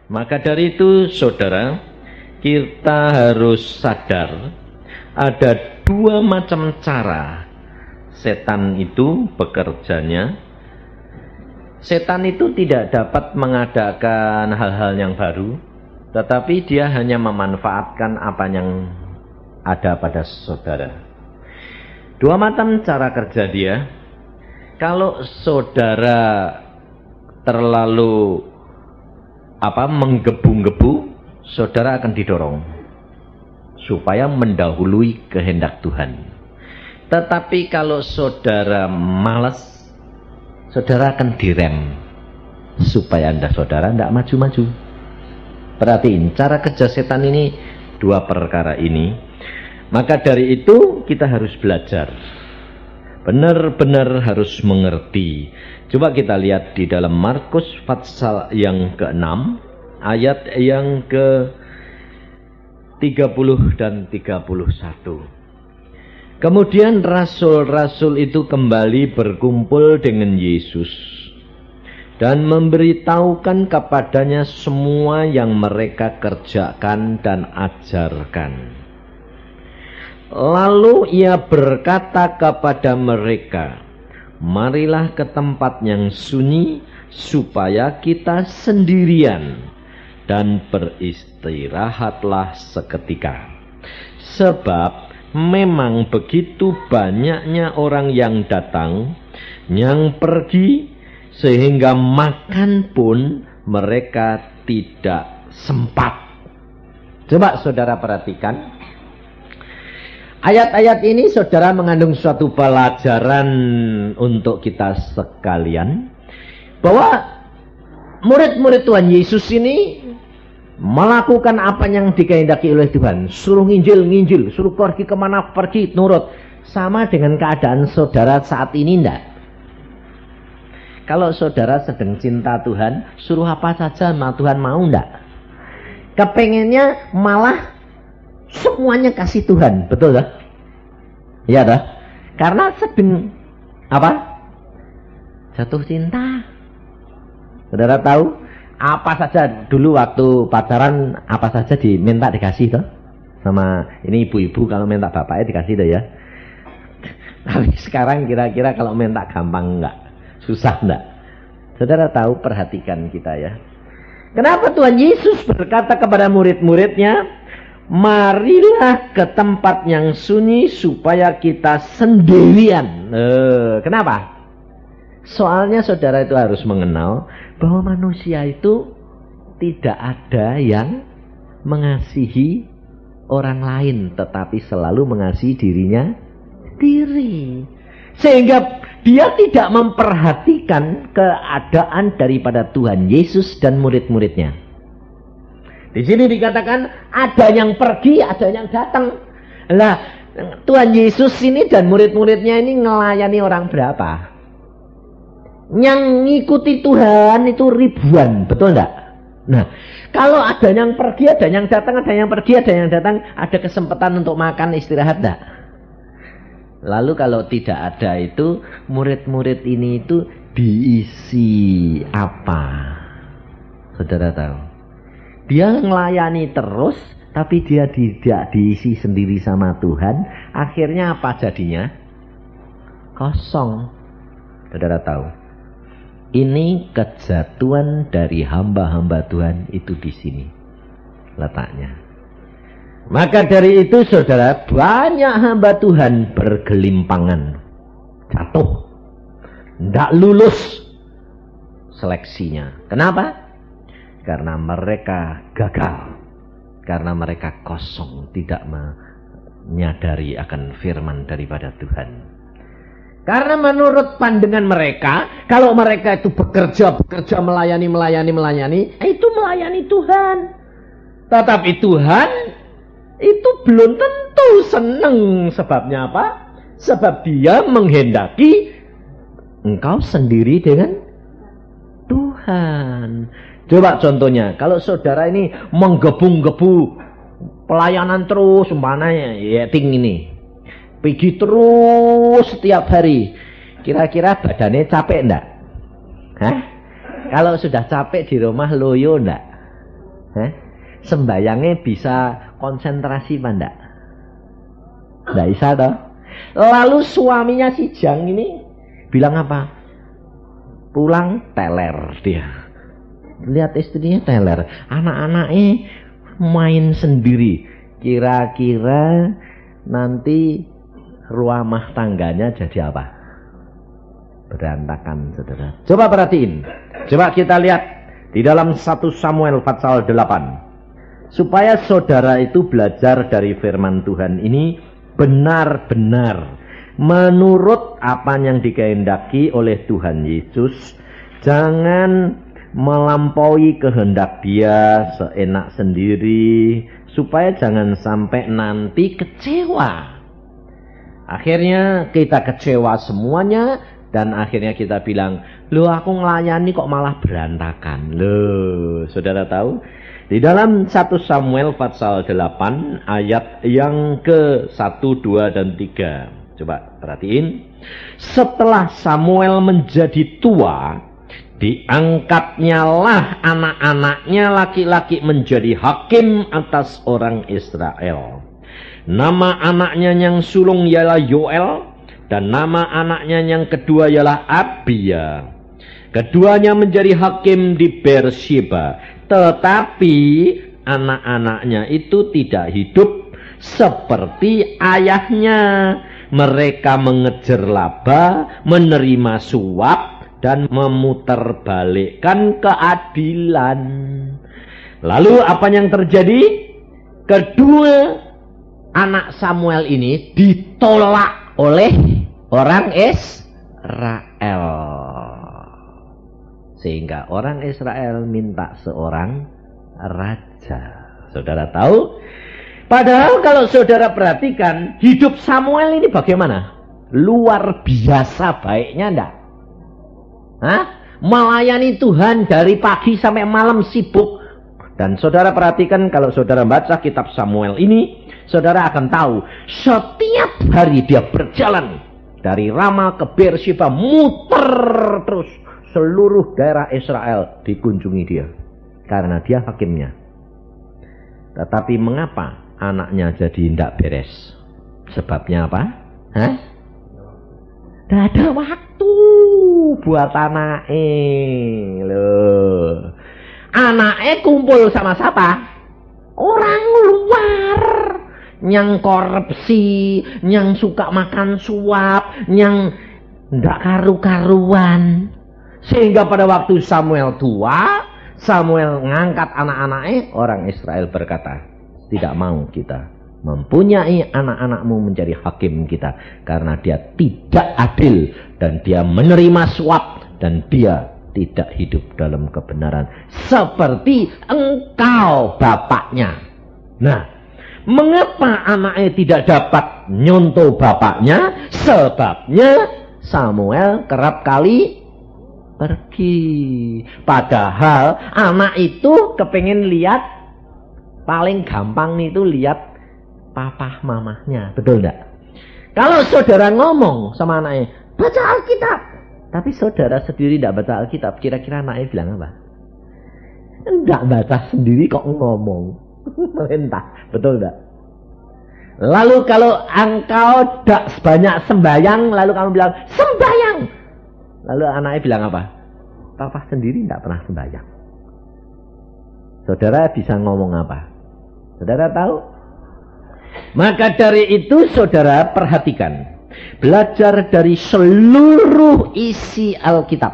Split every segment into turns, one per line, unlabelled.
Maka dari itu saudara, kita harus sadar ada dua macam cara setan itu bekerjanya. Setan itu tidak dapat mengadakan hal-hal yang baru, tetapi dia hanya memanfaatkan apa yang ada pada saudara. Dua macam cara kerja dia. Kalau saudara terlalu menggebu-gebu, saudara akan didorong supaya mendahului kehendak Tuhan. Tetapi kalau saudara malas, saudara akan direm supaya saudara tidak maju-maju. Perhatiin cara kerja setan ini, dua perkara ini. Maka dari itu kita harus belajar, benar-benar harus mengerti. Coba kita lihat di dalam Markus pasal yang ke-6 ayat yang ke-30 dan 31. Kemudian rasul-rasul itu kembali berkumpul dengan Yesus dan memberitahukan kepadanya semua yang mereka kerjakan dan ajarkan. Lalu ia berkata kepada mereka, marilah ke tempat yang sunyi supaya kita sendirian dan beristirahatlah seketika. Sebab memang begitu banyaknya orang yang datang, yang pergi, sehingga makan pun mereka tidak sempat. Coba saudara perhatikan. Ayat-ayat ini saudara mengandung suatu pelajaran untuk kita sekalian, bahwa murid-murid Tuhan Yesus ini melakukan apa yang dikehendaki oleh Tuhan. Suruh nginjil, suruh pergi kemana pergi, nurut. Sama dengan keadaan saudara saat ini enggak? Kalau saudara sedang cinta Tuhan, suruh apa saja Tuhan mau enggak? Kepengennya malah semuanya kasih Tuhan, betul tak? Iya dah. Karena sedang jatuh cinta. Saudara tahu apa saja dulu waktu pacaran, apa saja diminta dikasih toh? Sama ini ibu-ibu kalau minta bapaknya dikasih toh ya. Tapi sekarang kira-kira kalau minta gampang enggak? Susah enggak? Saudara tahu, perhatikan kita ya. Kenapa Tuhan Yesus berkata kepada murid-muridnya, marilah ke tempat yang sunyi supaya kita sendirian. Kenapa? Soalnya saudara itu harus mengenal bahwa manusia itu tidak ada yang mengasihi orang lain, tetapi selalu mengasihi dirinya sendiri. Sehingga dia tidak memperhatikan keadaan daripada Tuhan Yesus dan murid-muridnya. Di sini dikatakan ada yang pergi, ada yang datang. Lah, Tuhan Yesus ini dan murid-muridnya ini ngelayani orang berapa? Yang ngikuti Tuhan itu ribuan, betul enggak? Nah, kalau ada yang pergi, ada yang datang, ada yang pergi, ada yang datang, ada kesempatan untuk makan, istirahat enggak? Lalu kalau tidak ada itu, murid-murid ini itu diisi apa? Saudara tahu? Dia ngelayani terus, tapi dia tidak diisi sendiri sama Tuhan. Akhirnya apa jadinya? Kosong. Saudara tahu? Ini kejatuhan dari hamba-hamba Tuhan itu di sini letaknya. Maka dari itu saudara, banyak hamba Tuhan bergelimpangan, jatuh, tidak lulus seleksinya. Kenapa? Karena mereka gagal, karena mereka kosong, tidak menyadari akan firman daripada Tuhan. Karena menurut pandangan mereka, kalau mereka itu bekerja, melayani, itu melayani Tuhan. Tetapi Tuhan itu belum tentu senang. Sebabnya apa? Sebab dia menghendaki engkau sendiri dengan Tuhan. Coba contohnya, kalau saudara ini menggebu-gebu pelayanan terus, umpamanya ya ini, pergi terus setiap hari, kira-kira badannya capek enggak? Hah? Kalau sudah capek di rumah loyo enggak? Sembayangnya bisa konsentrasi apa enggak? Enggak bisa toh. Lalu suaminya si Jang ini bilang apa? Pulang teler dia. Lihat istrinya teler, anak-anaknya main sendiri. Kira-kira nanti rumah tangganya jadi apa? Berantakan, saudara. Coba perhatiin. Coba kita lihat di dalam 1 Samuel pasal 8. Supaya saudara itu belajar dari firman Tuhan ini benar-benar menurut apa yang dikehendaki oleh Tuhan Yesus. Jangan melampaui kehendak dia seenak sendiri, supaya jangan sampai nanti kecewa. Akhirnya kita kecewa semuanya, dan akhirnya kita bilang, loh aku ngelayani kok malah berantakan. Loh, saudara tahu? Di dalam 1 Samuel pasal 8 ayat yang ke 1, 2, dan 3. Coba perhatiin. Setelah Samuel menjadi tua, diangkatnya lah anak-anaknya laki-laki menjadi hakim atas orang Israel. Nama anaknya yang sulung ialah Yoel, dan nama anaknya yang kedua ialah Abia. Keduanya menjadi hakim di Beersheba, tetapi anak-anaknya itu tidak hidup seperti ayahnya. Mereka mengejar laba, menerima suap, dan memutarbalikkan keadilan. Lalu apa yang terjadi? Kedua anak Samuel ini ditolak oleh orang Israel. Sehingga orang Israel minta seorang raja. Saudara tahu? Padahal kalau saudara perhatikan, hidup Samuel ini bagaimana? Luar biasa baiknya enggak? Melayani Tuhan dari pagi sampai malam sibuk. Dan saudara perhatikan, kalau saudara baca kitab Samuel ini, saudara akan tahu setiap hari dia berjalan dari Rama ke Beersheba, muter terus seluruh daerah Israel dikunjungi dia, karena dia hakimnya. Tetapi mengapa anaknya jadi tidak beres? Sebabnya apa? Tidak ada waktu buat anaknya. Loh, anaknya kumpul sama siapa? Orang luar, yang korupsi, yang suka makan suap, yang tidak karu-karuan. Sehingga pada waktu Samuel tua, Samuel ngangkat anak-anaknya, orang Israel berkata, tidak mau kita mempunyai anak-anakmu menjadi hakim kita, karena dia tidak adil, dan dia menerima suap, dan dia tidak hidup dalam kebenaran seperti engkau bapaknya. Nah, mengapa anaknya tidak dapat nyontoh bapaknya? Sebabnya Samuel kerap kali pergi. Padahal anak itu kepengen lihat, paling gampang itu lihat papa mamahnya. Betul enggak? Kalau saudara ngomong sama anaknya, baca Alkitab, tapi saudara sendiri tidak baca Alkitab, kira-kira anaknya bilang apa? Enggak baca sendiri kok ngomong. Merintah. Betul enggak? Lalu kalau engkau tidak sebanyak sembayang, lalu kamu bilang sembayang, lalu anaknya bilang apa? Papa sendiri tidak pernah sembahyang. Saudara bisa ngomong apa? Saudara tahu? Maka dari itu saudara perhatikan. Belajar dari seluruh isi Alkitab.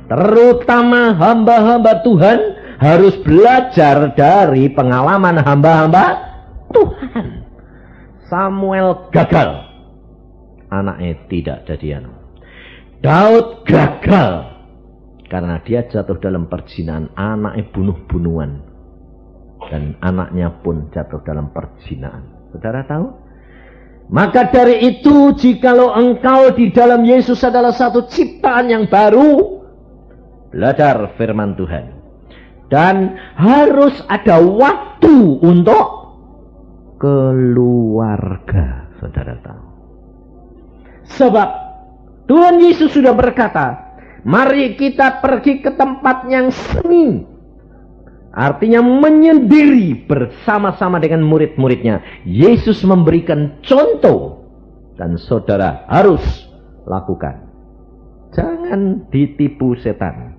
Terutama hamba-hamba Tuhan harus belajar dari pengalaman hamba-hamba Tuhan. Samuel gagal. Anaknya tidak jadi anak. Daud gagal karena dia jatuh dalam perzinahan, anaknya bunuh-bunuhan, dan anaknya pun jatuh dalam perzinahan. Saudara tahu? Maka dari itu, jikalau engkau di dalam Yesus adalah satu ciptaan yang baru, belajar firman Tuhan, dan harus ada waktu untuk keluarga. Saudara tahu? Sebab Tuhan Yesus sudah berkata, mari kita pergi ke tempat yang sunyi. Artinya menyendiri bersama-sama dengan murid-muridnya. Yesus memberikan contoh dan saudara harus lakukan. Jangan ditipu setan.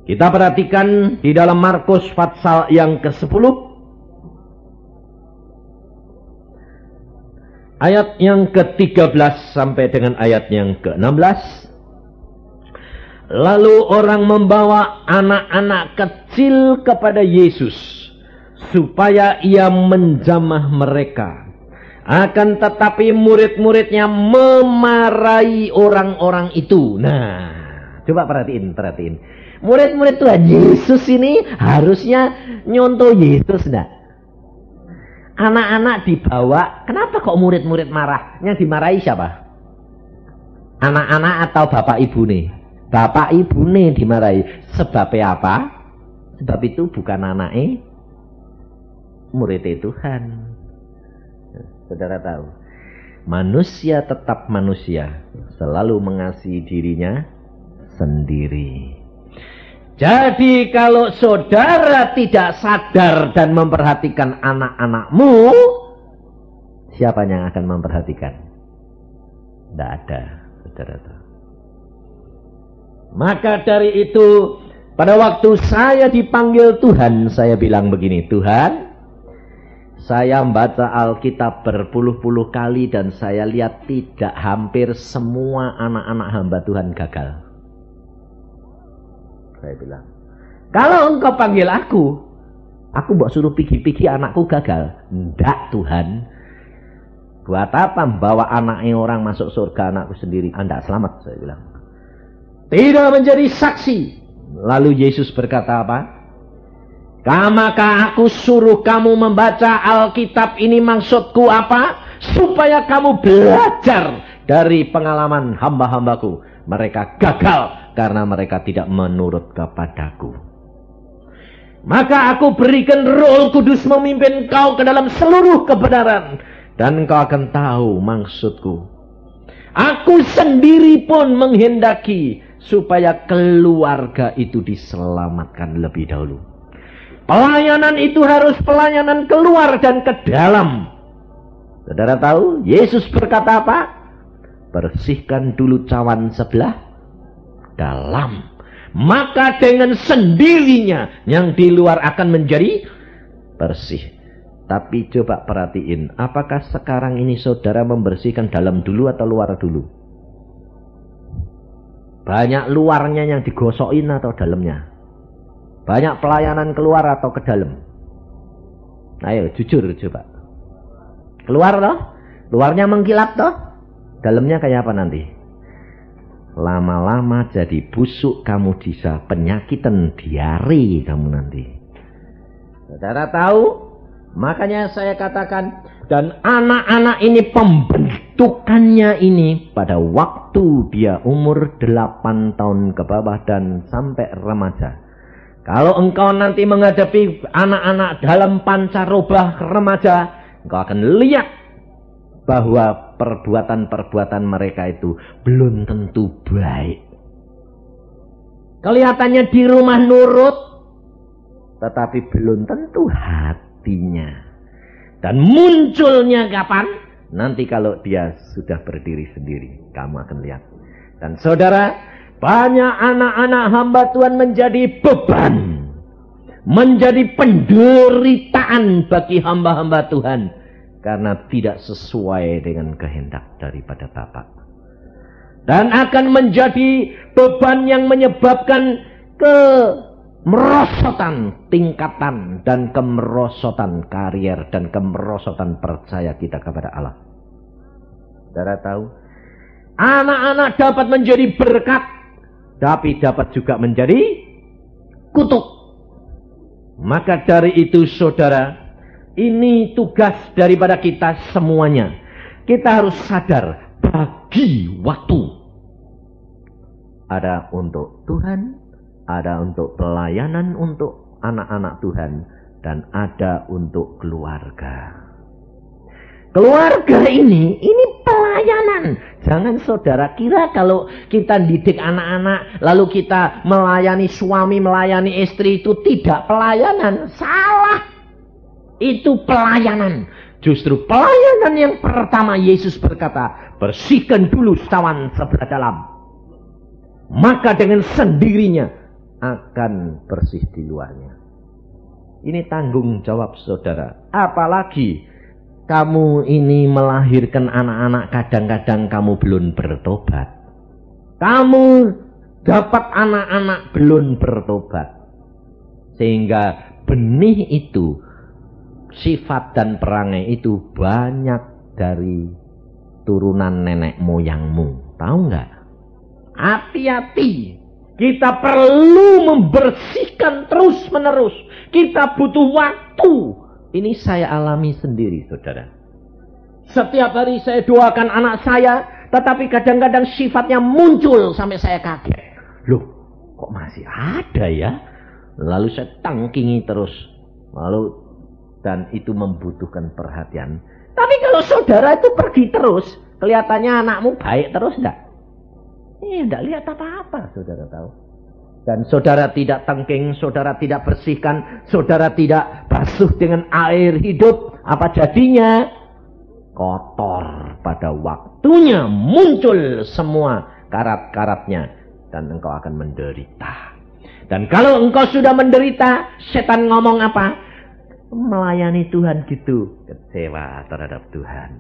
Kita perhatikan di dalam Markus pasal yang ke-10. Ayat yang ke-13 sampai dengan ayat yang ke-16. Lalu orang membawa anak-anak kecil kepada Yesus supaya ia menjamah mereka. Akan tetapi murid-muridnya memarahi orang-orang itu. Nah, coba perhatiin. Murid-murid Tuhan Yesus ini harusnya nyontoh Yesus, enggak? Anak-anak dibawa, kenapa kok murid-murid marah? Yang dimarahi siapa? Anak-anak atau bapak ibu nih? Bapak ibu nih dimarahi. Sebabnya apa? Sebab itu bukan anaknya muridnya Tuhan. Saudara tahu, manusia tetap manusia, selalu mengasihi dirinya sendiri. Jadi kalau saudara tidak sadar dan memperhatikan anak-anakmu, siapa yang akan memperhatikan? Tidak ada, saudara tahu. Maka dari itu, pada waktu saya dipanggil Tuhan, saya bilang begini, Tuhan, saya membaca Alkitab berpuluh-puluh kali dan saya lihat tidak hampir semua anak-anak hamba Tuhan gagal. Saya bilang, kalau engkau panggil aku mau suruh pikir-pikir anakku gagal. Enggak Tuhan. Buat apa membawa anaknya orang masuk surga, anakku sendiri Anda selamat, saya bilang. Tidak menjadi saksi. Lalu Yesus berkata apa? Maka aku suruh kamu membaca Alkitab ini, maksudku apa? Supaya kamu belajar dari pengalaman hamba-hambaku. Mereka gagal karena mereka tidak menurut kepadaku. Maka aku berikan Roh Kudus memimpin kau ke dalam seluruh kebenaran. Dan kau akan tahu maksudku. Aku sendiri pun menghendaki supaya keluarga itu diselamatkan lebih dahulu. Pelayanan itu harus pelayanan keluar dan ke dalam. Saudara tahu, Yesus berkata apa? Bersihkan dulu cawan sebelah dalam. Maka dengan sendirinya yang di luar akan menjadi bersih. Tapi coba perhatiin, apakah sekarang ini saudara membersihkan dalam dulu atau luar dulu? Banyak luarnya yang digosokin atau dalamnya? Banyak pelayanan keluar atau ke dalam? Ayo jujur coba. Keluar toh? Luarnya mengkilap toh? Dalamnya kayak apa nanti? Lama-lama jadi busuk, kamu bisa penyakitan diare kamu nanti. Saudara tahu? Makanya saya katakan, dan anak-anak ini pembentukannya ini pada waktu dia umur 8 tahun ke bawah dan sampai remaja. Kalau engkau nanti menghadapi anak-anak dalam pancaroba remaja, engkau akan lihat bahwa perbuatan-perbuatan mereka itu belum tentu baik. Kelihatannya di rumah nurut, tetapi belum tentu hatinya. Dan munculnya kapan? Nanti kalau dia sudah berdiri sendiri, kamu akan lihat. Dan saudara, banyak anak-anak hamba Tuhan menjadi beban, menjadi penderitaan bagi hamba-hamba Tuhan, karena tidak sesuai dengan kehendak daripada Bapa. Dan akan menjadi beban yang menyebabkan kemerosotan tingkatan dan kemerosotan karier dan kemerosotan percaya kita kepada Allah. Saudara tahu, anak-anak dapat menjadi berkat, tapi dapat juga menjadi kutuk. Maka dari itu saudara, ini tugas daripada kita semuanya. Kita harus sadar, bagi waktu. Ada untuk Tuhan, ada untuk pelayanan untuk anak-anak Tuhan, dan ada untuk keluarga. Keluarga ini pelayanan. Jangan saudara kira kalau kita didik anak-anak, lalu kita melayani suami, melayani istri itu tidak pelayanan. Salah. Itu pelayanan. Justru pelayanan yang pertama Yesus berkata, bersihkan dulu sawan sebelah dalam. Maka dengan sendirinya akan bersih di luarnya. Ini tanggung jawab saudara. Apalagi kamu ini melahirkan anak-anak, kadang-kadang kamu belum bertobat. Kamu dapat anak-anak belum bertobat. Sehingga benih itu, sifat dan perangai itu banyak dari turunan nenek moyangmu. Tahu nggak? Hati-hati. Kita perlu membersihkan terus menerus. Kita butuh waktu. Ini saya alami sendiri, saudara. Setiap hari saya doakan anak saya, tetapi kadang-kadang sifatnya muncul sampai saya kaget. Loh, kok masih ada ya? Lalu saya tangkingi terus. Dan itu membutuhkan perhatian. Tapi kalau saudara itu pergi terus, kelihatannya anakmu baik terus enggak? Enggak lihat apa-apa, saudara tahu. Dan saudara tidak tangking, saudara tidak bersihkan, saudara tidak basuh dengan air hidup, apa jadinya? Kotor. Pada waktunya muncul semua karat-karatnya dan engkau akan menderita. Dan kalau engkau sudah menderita, setan ngomong apa? Melayani Tuhan gitu, kecewa terhadap Tuhan.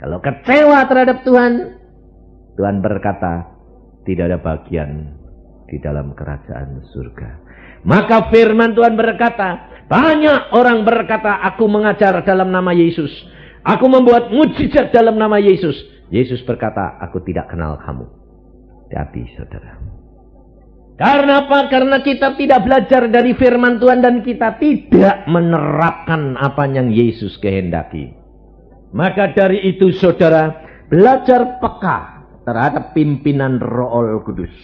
Kalau kecewa terhadap Tuhan, Tuhan berkata, tidak ada bagian di dalam kerajaan surga. Maka firman Tuhan berkata, banyak orang berkata, aku mengajar dalam nama Yesus, aku membuat mujizat dalam nama Yesus. Yesus berkata, aku tidak kenal kamu. Hati-hati saudara. Karena apa? Karena kita tidak belajar dari firman Tuhan dan kita tidak menerapkan apa yang Yesus kehendaki. Maka dari itu saudara, belajar peka terhadap pimpinan Roh Kudus.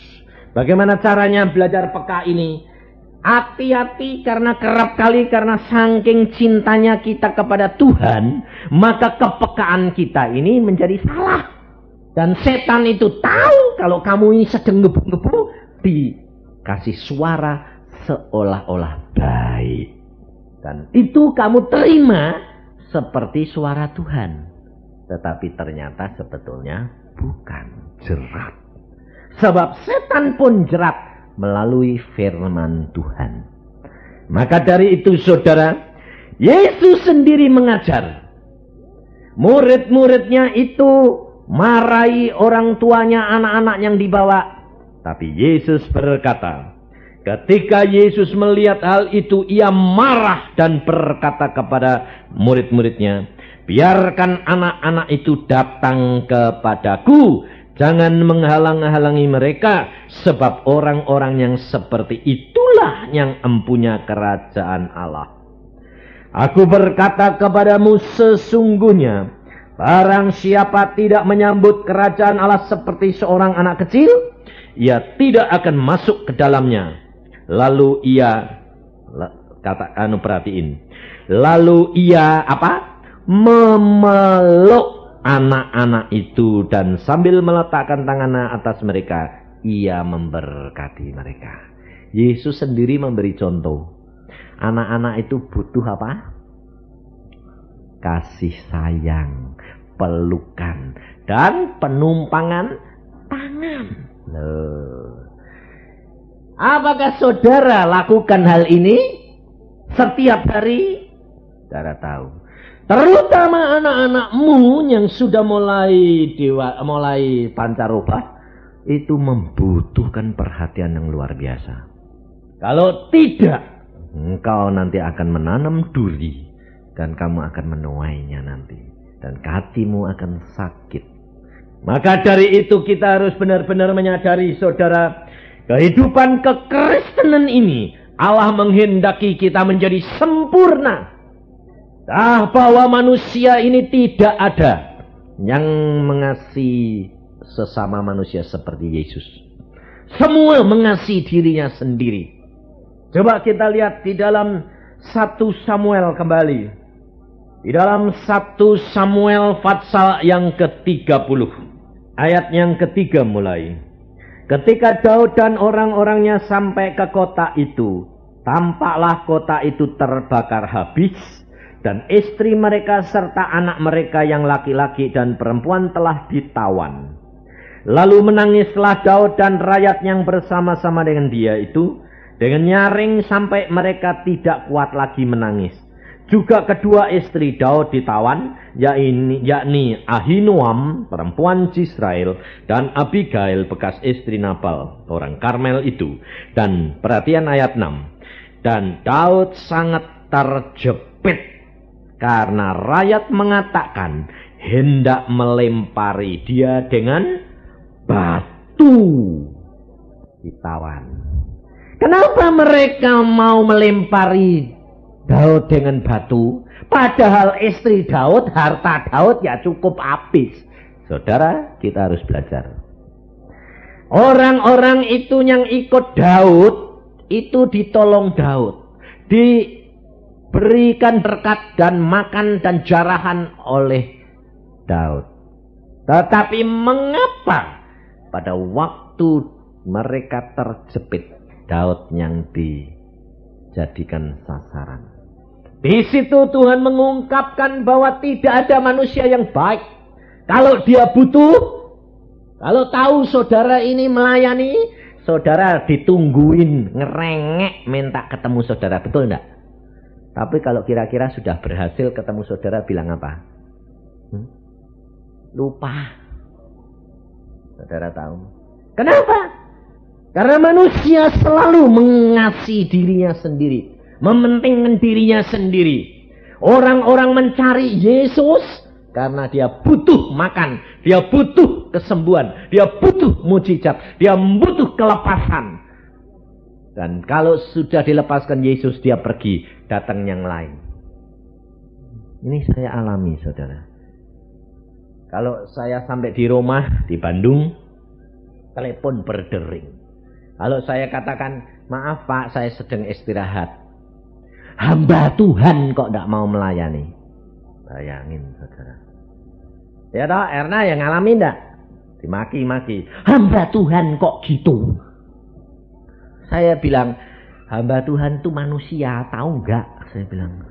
Bagaimana caranya belajar peka ini? Hati-hati karena kerap kali karena saking cintanya kita kepada Tuhan, maka kepekaan kita ini menjadi salah. Dan setan itu tahu kalau kamu ini sedang ngebu-ngebu, dikasih suara seolah-olah baik. Dan itu kamu terima seperti suara Tuhan. Tetapi ternyata sebetulnya bukan, jerat. Sebab setan pun jerat melalui firman Tuhan. Maka dari itu saudara, Yesus sendiri mengajar. Murid-muridnya itu marahi orang tuanya anak-anak yang dibawa. Tapi Yesus berkata, ketika Yesus melihat hal itu, ia marah dan berkata kepada murid-muridnya, biarkan anak-anak itu datang kepadaku. Jangan menghalang-halangi mereka. Sebab orang-orang yang seperti itulah yang empunya kerajaan Allah. Aku berkata kepadamu sesungguhnya, barang siapa tidak menyambut kerajaan Allah seperti seorang anak kecil, ia tidak akan masuk ke dalamnya. Lalu ia, perhatiin. Lalu ia apa? Memeluk anak-anak itu dan sambil meletakkan tangannya atas mereka, ia memberkati mereka. Yesus sendiri memberi contoh. Anak-anak itu butuh apa? Kasih sayang, pelukan, dan penumpangan tangan. Loh. Apakah saudara lakukan hal ini setiap hari? Saudara tahu. Terutama anak-anakmu yang sudah mulai pancaroba, itu membutuhkan perhatian yang luar biasa. Kalau tidak, engkau nanti akan menanam duri dan kamu akan menuainya nanti, dan hatimu akan sakit. Maka dari itu kita harus benar-benar menyadari saudara, kehidupan kekristenan ini Allah menghendaki kita menjadi sempurna. Bahwa manusia ini tidak ada yang mengasihi sesama manusia seperti Yesus. Semua mengasihi dirinya sendiri. Coba kita lihat di dalam 1 Samuel kembali. Di dalam 1 Samuel pasal yang ke-30, ayat yang ketiga mulai. Ketika Daud dan orang-orangnya sampai ke kota itu, tampaklah kota itu terbakar habis, dan istri mereka serta anak mereka yang laki-laki dan perempuan telah ditawan. Lalu menangislah Daud dan rakyat yang bersama-sama dengan dia itu, dengan nyaring sampai mereka tidak kuat lagi menangis. Juga kedua istri Daud ditawan, yakni Ahinoam, perempuan Jisrael, dan Abigail, bekas istri Nabal, orang Karmel itu. Dan perhatian ayat 6. Dan Daud sangat terjepit, karena rakyat mengatakan hendak melempari dia dengan batu. Ditawan. Kenapa mereka mau melempari Daud dengan batu? Padahal istri Daud, harta Daud ya cukup habis. Saudara, kita harus belajar. Orang-orang itu yang ikut Daud, itu ditolong Daud. Diberikan berkat dan makan dan jarahan oleh Daud. Tetapi mengapa pada waktu mereka terjepit, Daud yang dijadikan sasaran? Di situ Tuhan mengungkapkan bahwa tidak ada manusia yang baik. Kalau dia butuh, kalau tahu saudara ini melayani, saudara ditungguin, ngerengek, minta ketemu saudara. Betul enggak? Tapi kalau kira-kira sudah berhasil ketemu saudara, bilang apa? Lupa. Saudara tahu. Kenapa? Karena manusia selalu mengasihi dirinya sendiri, mementingkan dirinya sendiri. Orang-orang mencari Yesus karena dia butuh makan, dia butuh kesembuhan, dia butuh mujizat, dia butuh kelepasan. Dan kalau sudah dilepaskan Yesus, dia pergi, datang yang lain. Ini saya alami, saudara. Kalau saya sampai di rumah, di Bandung, telepon berdering. Kalau saya katakan, maaf Pak, saya sedang istirahat. Hamba Tuhan kok tidak mau melayani. Bayangin, saudara. Ya toh, Erna yang ngalamin enggak? Dimaki-maki. Hamba Tuhan kok gitu? Saya bilang, hamba Tuhan itu manusia, tahu enggak? Saya bilang,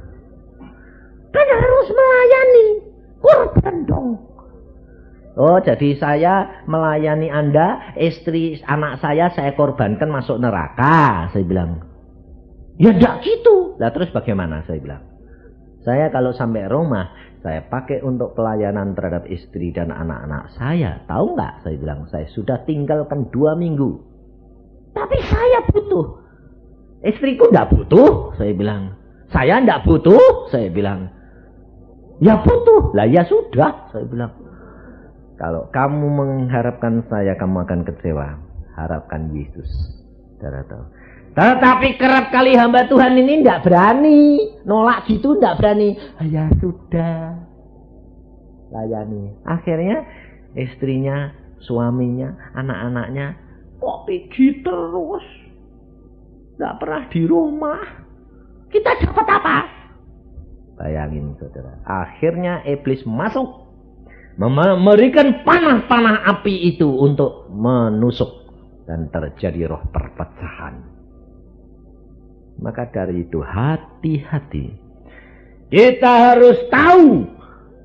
kan harus melayani. Korban dong. Oh, jadi saya melayani Anda, istri anak saya korbankan masuk neraka. Saya bilang, ya enggak gitu. Lah terus bagaimana? Saya bilang, saya kalau sampai rumah, saya pakai untuk pelayanan terhadap istri dan anak-anak saya. Tahu enggak? Saya bilang, saya sudah tinggalkan 2 minggu. Tapi saya butuh. Istriku enggak butuh. Saya bilang, saya enggak butuh. Saya bilang, ya butuh. Lah ya sudah. Saya bilang, kalau kamu mengharapkan saya, kamu akan kecewa. Harapkan Yesus. Saudara tahu. Tetapi kerap kali hamba Tuhan ini tidak berani. Nolak gitu tidak berani. Ya sudah. Layani. Akhirnya istrinya, suaminya, anak-anaknya kok pergi terus. Tidak pernah di rumah. Kita dapat apa? Bayangin, saudara. Akhirnya iblis masuk. Memberikan panah-panah api itu untuk menusuk. Dan terjadi roh perpecahan. Maka dari itu hati-hati. Kita harus tahu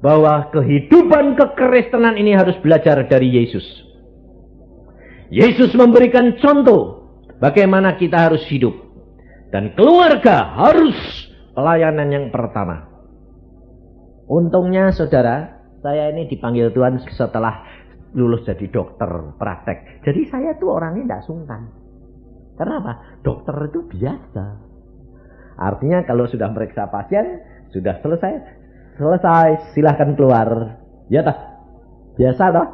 bahwa kehidupan kekristenan ini harus belajar dari Yesus. Yesus memberikan contoh bagaimana kita harus hidup. Dan keluarga harus pelayanan yang pertama. Untungnya saudara, saya ini dipanggil Tuhan setelah lulus jadi dokter praktek. Jadi saya tuh orangnya tidak sungkan. Kenapa? Dokter itu biasa. Artinya kalau sudah meriksa pasien, sudah selesai, silahkan keluar. Ya tak? Biasa toh?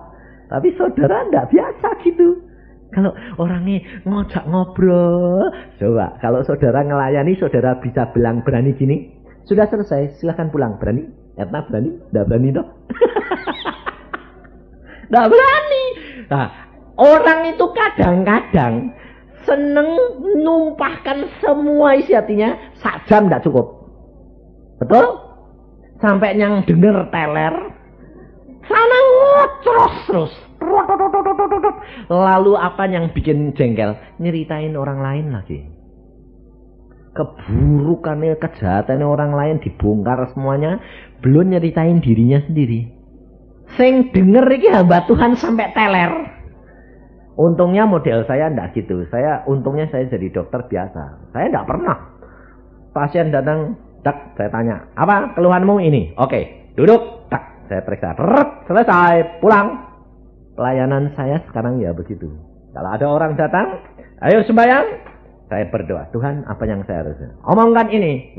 Tapi saudara tidak biasa gitu. Kalau orangnya ngajak ngobrol, coba kalau saudara ngelayani, saudara bisa bilang berani gini, sudah selesai, silahkan pulang. Berani? Etna berani? Tidak berani toh? Tidak berani. Nah, orang itu kadang-kadang seneng numpahkan semua isi hatinya, 1 jam tidak cukup. Betul? Sampai yang denger teler, sana ngocros terus. Lalu apa yang bikin jengkel? Nyeritain orang lain lagi. Keburukannya, kejahatannya orang lain dibongkar semuanya, belum nyeritain dirinya sendiri. Sing denger iki hamba Tuhan sampai teler. Untungnya model saya ndak gitu. Untungnya saya jadi dokter biasa. Saya ndak pernah. Pasien datang, tak saya tanya, apa keluhanmu ini? Oke, duduk, tak saya periksa, selesai, pulang. Pelayanan saya sekarang ya begitu. Kalau ada orang datang, ayo sembahyang, saya berdoa, Tuhan apa yang saya harus omongkan ini?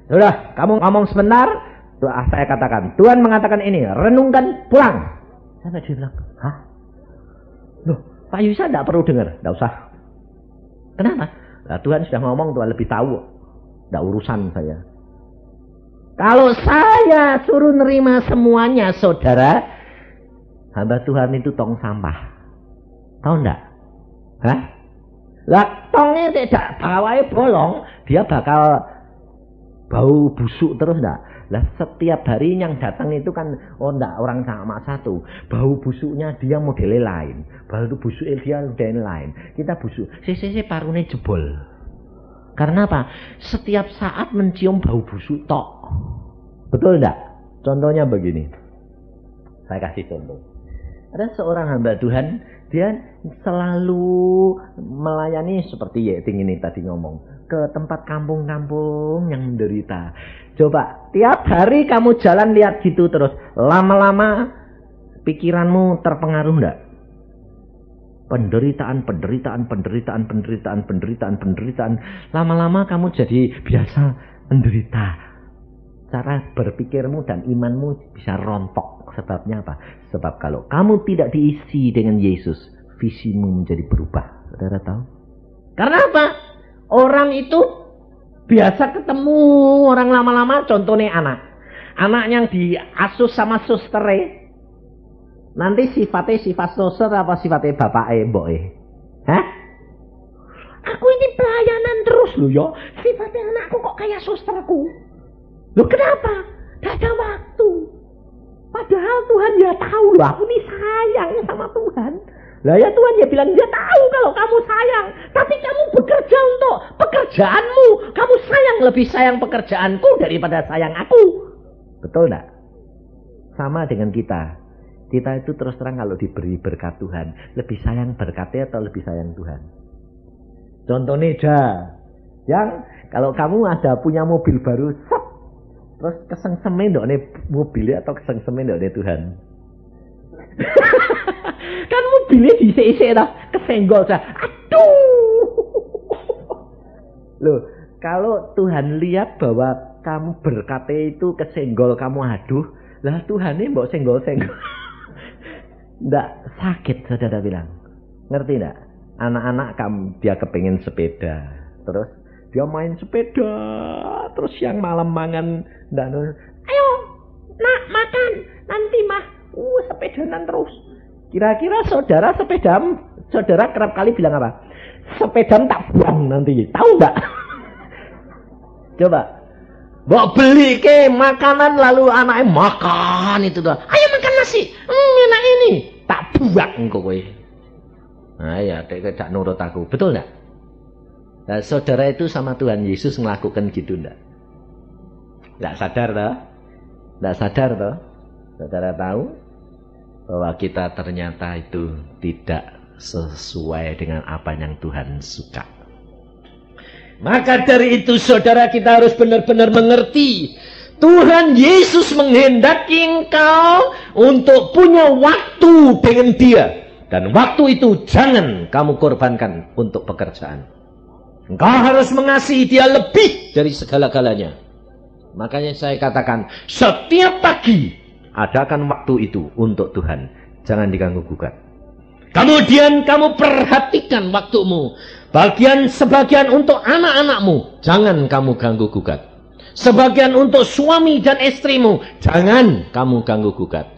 Sudah, kamu ngomong sebentar, saya katakan, Tuhan mengatakan ini, renungkan, pulang. Saya bilang, hah? Loh, Pak Yusa tidak perlu dengar, tidak usah. Kenapa? Nah, Tuhan sudah ngomong, Tuhan lebih tahu. Tidak urusan saya. Kalau saya suruh nerima semuanya, saudara, hamba Tuhan itu tong sampah. Tahu enggak? Hah? Lah, tongnya tidak bawahnya bolong, dia bakal bau busuk terus enggak? Lah, setiap hari yang datang itu kan, oh enggak, orang sama satu. Bau busuknya dia modelnya lain. Bau busuknya dia modelnya lain. Kita busuk, sisi parune jebol. Karena apa? Setiap saat mencium bau busuk tok. Betul enggak? Contohnya begini. Saya kasih contoh. Ada seorang hamba Tuhan, dia selalu melayani seperti Yeting ini tadi ngomong. Ke tempat kampung-kampung yang menderita. Coba, tiap hari kamu jalan lihat gitu terus. Lama-lama pikiranmu terpengaruh enggak? Penderitaan. Lama-lama kamu jadi biasa menderita. Cara berpikirmu dan imanmu bisa rontok. Sebabnya apa? Sebab kalau kamu tidak diisi dengan Yesus, visimu menjadi berubah. Saudara tahu? Karena apa? Orang itu biasa ketemu orang lama-lama, contohnya anak. Anak yang diasuh sama susternya. Nanti sifatnya sifat suster apa sifatnya bapaknya, mboknya? Hah? Aku ini pelayanan terus loh ya. Sifatnya anakku kok kayak susterku. Loh kenapa? Gak ada waktu. Padahal Tuhan ya tahu loh, aku ini sayang sama Tuhan. Lah ya Tuhan ya bilang, dia tahu kalau kamu sayang. Tapi kamu bekerja untuk pekerjaanmu. Kamu lebih sayang pekerjaanku daripada sayang aku. Betul enggak? Sama dengan kita. Kita itu terus terang kalau diberi berkat Tuhan, lebih sayang berkatnya atau lebih sayang Tuhan? Contohnya yang kalau kamu ada punya mobil baru, terus kesengsemen dok nih mobilnya atau kesengsemen dok nih Tuhan? Kan mobilnya diisi-isi dah, kesenggol dah. Aduh. Loh, kalau Tuhan lihat bahwa kamu berkatnya itu kesenggol kamu aduh, lah Tuhan ini mbok senggol-senggol. Nggak sakit, saudara bilang. Ngerti nggak? Anak-anak kamu dia kepengen sepeda, terus dia main sepeda, terus siang malam mangan, ayo nak makan, nanti mah sepedanan terus. Kira-kira saudara kerap kali bilang apa? Sepedam tak buang nanti, tahu nggak? Coba, bawa beli ke makanan lalu anaknya makan itu dah. Ayo makan nasi, enak ini, tak buang kowe. Nah ya, tidak nurut aku, betul enggak? Nah, saudara itu sama Tuhan Yesus melakukan gitu enggak? Enggak sadar toh? Enggak sadar toh? Saudara tahu bahwa kita ternyata itu tidak sesuai dengan apa yang Tuhan suka. Maka dari itu saudara kita harus benar-benar mengerti Tuhan Yesus menghendaki engkau untuk punya waktu dengan Dia. Dan waktu itu jangan kamu korbankan untuk pekerjaan. Engkau harus mengasihi Dia lebih dari segala-galanya. Makanya saya katakan, setiap pagi adakan waktu itu untuk Tuhan. Jangan diganggu-gugat. Kemudian kamu perhatikan waktumu. Sebagian untuk anak-anakmu. Jangan kamu ganggu-gugat. Sebagian untuk suami dan istrimu. Jangan kamu ganggu-gugat.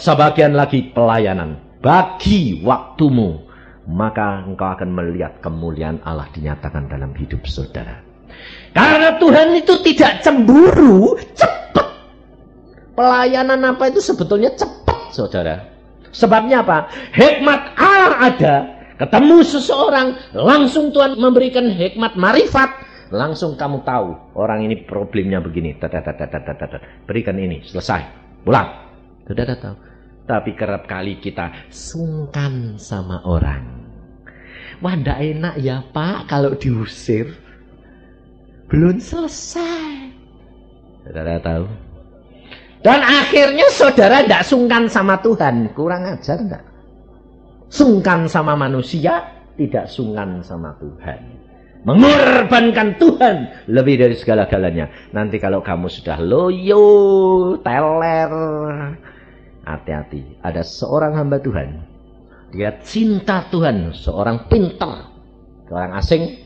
Sebagian lagi pelayanan. Bagi waktumu, maka engkau akan melihat kemuliaan Allah dinyatakan dalam hidup saudara. Karena Tuhan itu tidak cemburu, cepat Pelayanan apa itu sebetulnya cepat, saudara. Sebabnya apa? Hikmat Allah ada. Ketemu seseorang, langsung Tuhan memberikan hikmat marifat. Langsung kamu tahu, orang ini problemnya begini. Berikan ini, selesai. Pulang. Saudara tahu. Tapi kerap kali kita sungkan sama orang. Wah, ndak enak ya Pak kalau diusir. Belum selesai. Saudara tahu. Dan akhirnya saudara tidak sungkan sama Tuhan. Kurang ajar enggak? Sungkan sama manusia, tidak sungkan sama Tuhan. Mengorbankan Tuhan lebih dari segala-galanya. Nanti kalau kamu sudah loyo, teler, hati-hati. Ada seorang hamba Tuhan. Dia cinta Tuhan, seorang pintar, seorang asing.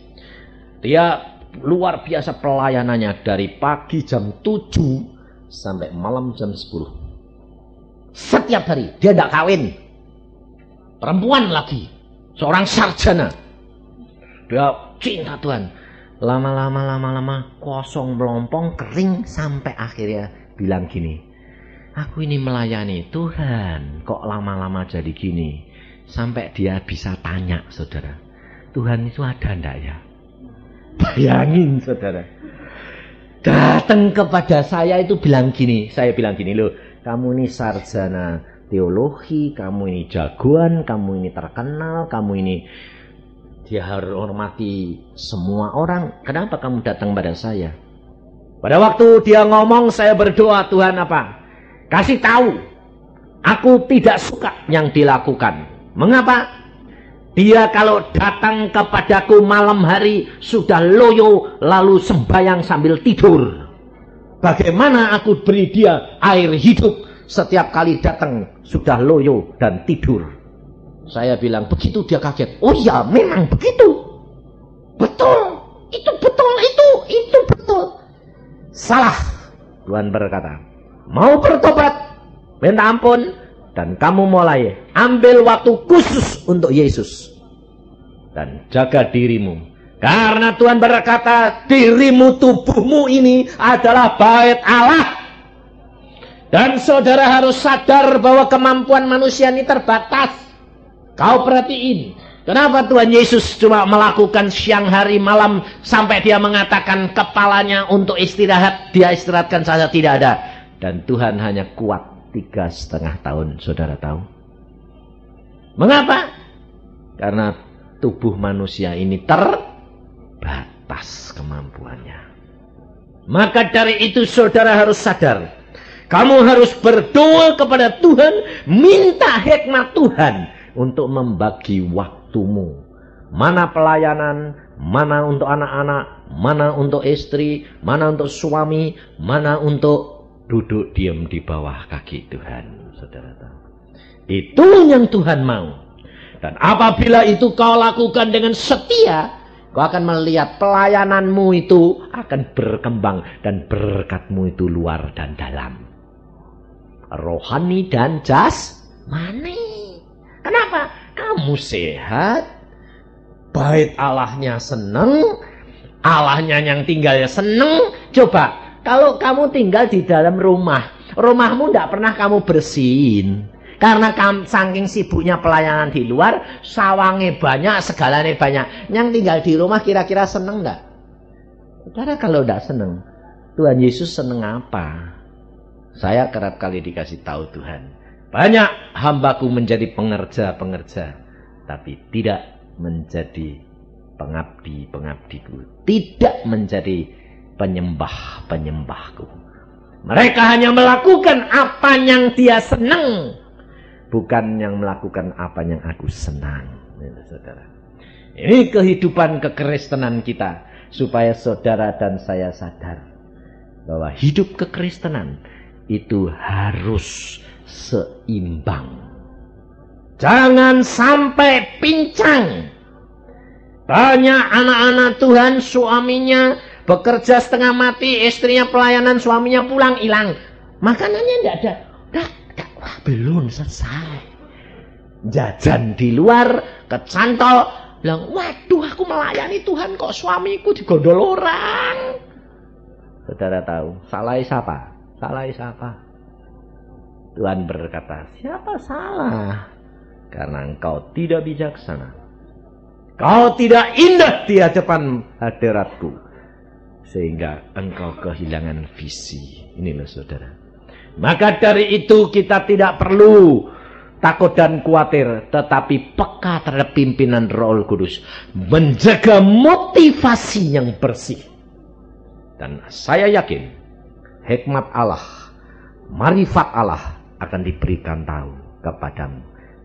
Dia luar biasa pelayanannya dari pagi jam 7 sampai malam jam 10. Setiap hari. Dia tidak kawin. Perempuan lagi. Seorang sarjana. Dia cinta Tuhan. Lama-lama kosong melompong, kering. Sampai akhirnya bilang gini. Aku ini melayani Tuhan. Kok lama-lama jadi gini? Sampai dia bisa tanya, saudara. Tuhan itu ada enggak ya? Bayangin, saudara. Datang kepada saya itu bilang gini. Saya bilang gini, loh, kamu ini sarjana teologi, kamu ini jagoan, kamu ini terkenal, kamu ini dia harus hormati semua orang. Kenapa kamu datang pada saya? Pada waktu dia ngomong, saya berdoa, Tuhan apa? Kasih tahu, aku tidak suka yang dilakukan. Mengapa? Dia kalau datang kepadaku malam hari sudah loyo lalu sembahyang sambil tidur. Bagaimana aku beri dia air hidup setiap kali datang sudah loyo dan tidur. Saya bilang begitu, dia kaget. Oh ya, memang begitu. Betul. Itu betul, itu betul. Salah. Tuhan berkata, mau bertobat, minta ampun, dan kamu mulai ambil waktu khusus untuk Yesus. Dan jaga dirimu. Karena Tuhan berkata, dirimu, tubuhmu ini adalah bait Allah. Dan saudara harus sadar bahwa kemampuan manusia ini terbatas. Kau perhatiin. Kenapa Tuhan Yesus cuma melakukan siang hari malam sampai dia mengatakan kepalanya untuk istirahat. Dia istirahatkan saja, tidak ada. Dan Tuhan hanya kuat 3,5 tahun, saudara tahu. Mengapa? Karena tubuh manusia ini terbatas kemampuannya. Maka dari itu saudara harus sadar. Kamu harus berdoa kepada Tuhan. Minta hikmat Tuhan untuk membagi waktumu. Mana pelayanan, mana untuk anak-anak, mana untuk istri, mana untuk suami, mana untuk duduk diam di bawah kaki Tuhan. Saudara tahu. Itu yang Tuhan mau. Dan apabila itu kau lakukan dengan setia, kau akan melihat pelayananmu itu akan berkembang. Dan berkatmu itu luar dan dalam. Rohani dan jasmani. Kenapa? Kamu sehat. Bait Allahnya seneng. Allahnya yang tinggalnya seneng. Coba, kalau kamu tinggal di dalam rumah, rumahmu tidak pernah kamu bersihin. Karena saking sibuknya pelayanan di luar, sawangnya banyak, segalanya banyak. Yang tinggal di rumah kira-kira seneng enggak? Saudara kalau enggak seneng, Tuhan Yesus seneng apa? Saya kerap kali dikasih tahu Tuhan. Banyak hambaku menjadi pengerja-pengerja, tapi tidak menjadi pengabdi-pengabdiku. Tidak menjadi penyembah-penyembahku. Mereka hanya melakukan apa yang dia senang. Bukan yang melakukan apa yang aku senang. Saudara. Ini kehidupan kekristenan kita. Supaya saudara dan saya sadar. Bahwa hidup kekristenan itu harus seimbang. Jangan sampai pincang. Banyak anak-anak Tuhan suaminya bekerja setengah mati. Istrinya pelayanan, suaminya pulang hilang. Makanannya tidak ada. Wah, belum selesai. Jajan di luar, kecantol, bilang, waduh aku melayani Tuhan kok suamiku digondol orang. Saudara tahu, salah siapa? Salah siapa? Tuhan berkata, siapa salah? Karena engkau tidak bijaksana. Kau tidak indah di hadapan hadiratku. Sehingga engkau kehilangan visi. Ini loh saudara. Maka dari itu kita tidak perlu takut dan khawatir. Tetapi peka terhadap pimpinan Roh Kudus. Menjaga motivasi yang bersih. Dan saya yakin hikmat Allah, marifat Allah akan diberikan tahu kepadamu.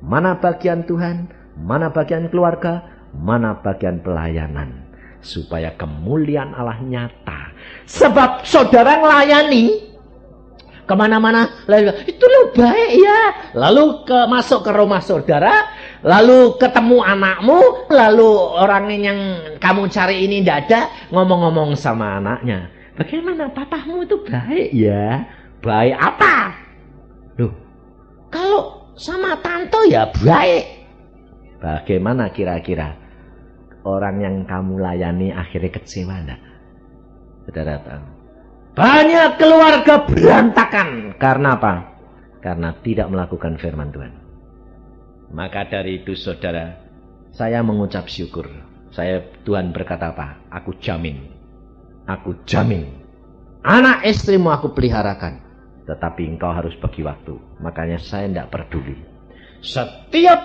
Mana bagian Tuhan, mana bagian keluarga, mana bagian pelayanan. Supaya kemuliaan Allah nyata. Sebab saudara melayani kemana-mana, itu lo baik ya. Lalu masuk ke rumah saudara, lalu ketemu anakmu, lalu orang yang kamu cari ini tidak ada, ngomong-ngomong sama anaknya. Bagaimana papamu itu baik ya? Baik apa? Loh, kalau sama tante ya baik. Bagaimana kira-kira orang yang kamu layani akhirnya kecewa enggak? Saudara tahu. Banyak keluarga berantakan. Karena apa? Karena tidak melakukan firman Tuhan. Maka dari itu saudara, saya mengucap syukur. Tuhan berkata apa? Aku jamin. Aku jamin. Anak istrimu aku peliharakan. Tetapi engkau harus bagi waktu. Makanya saya tidak peduli. Setiap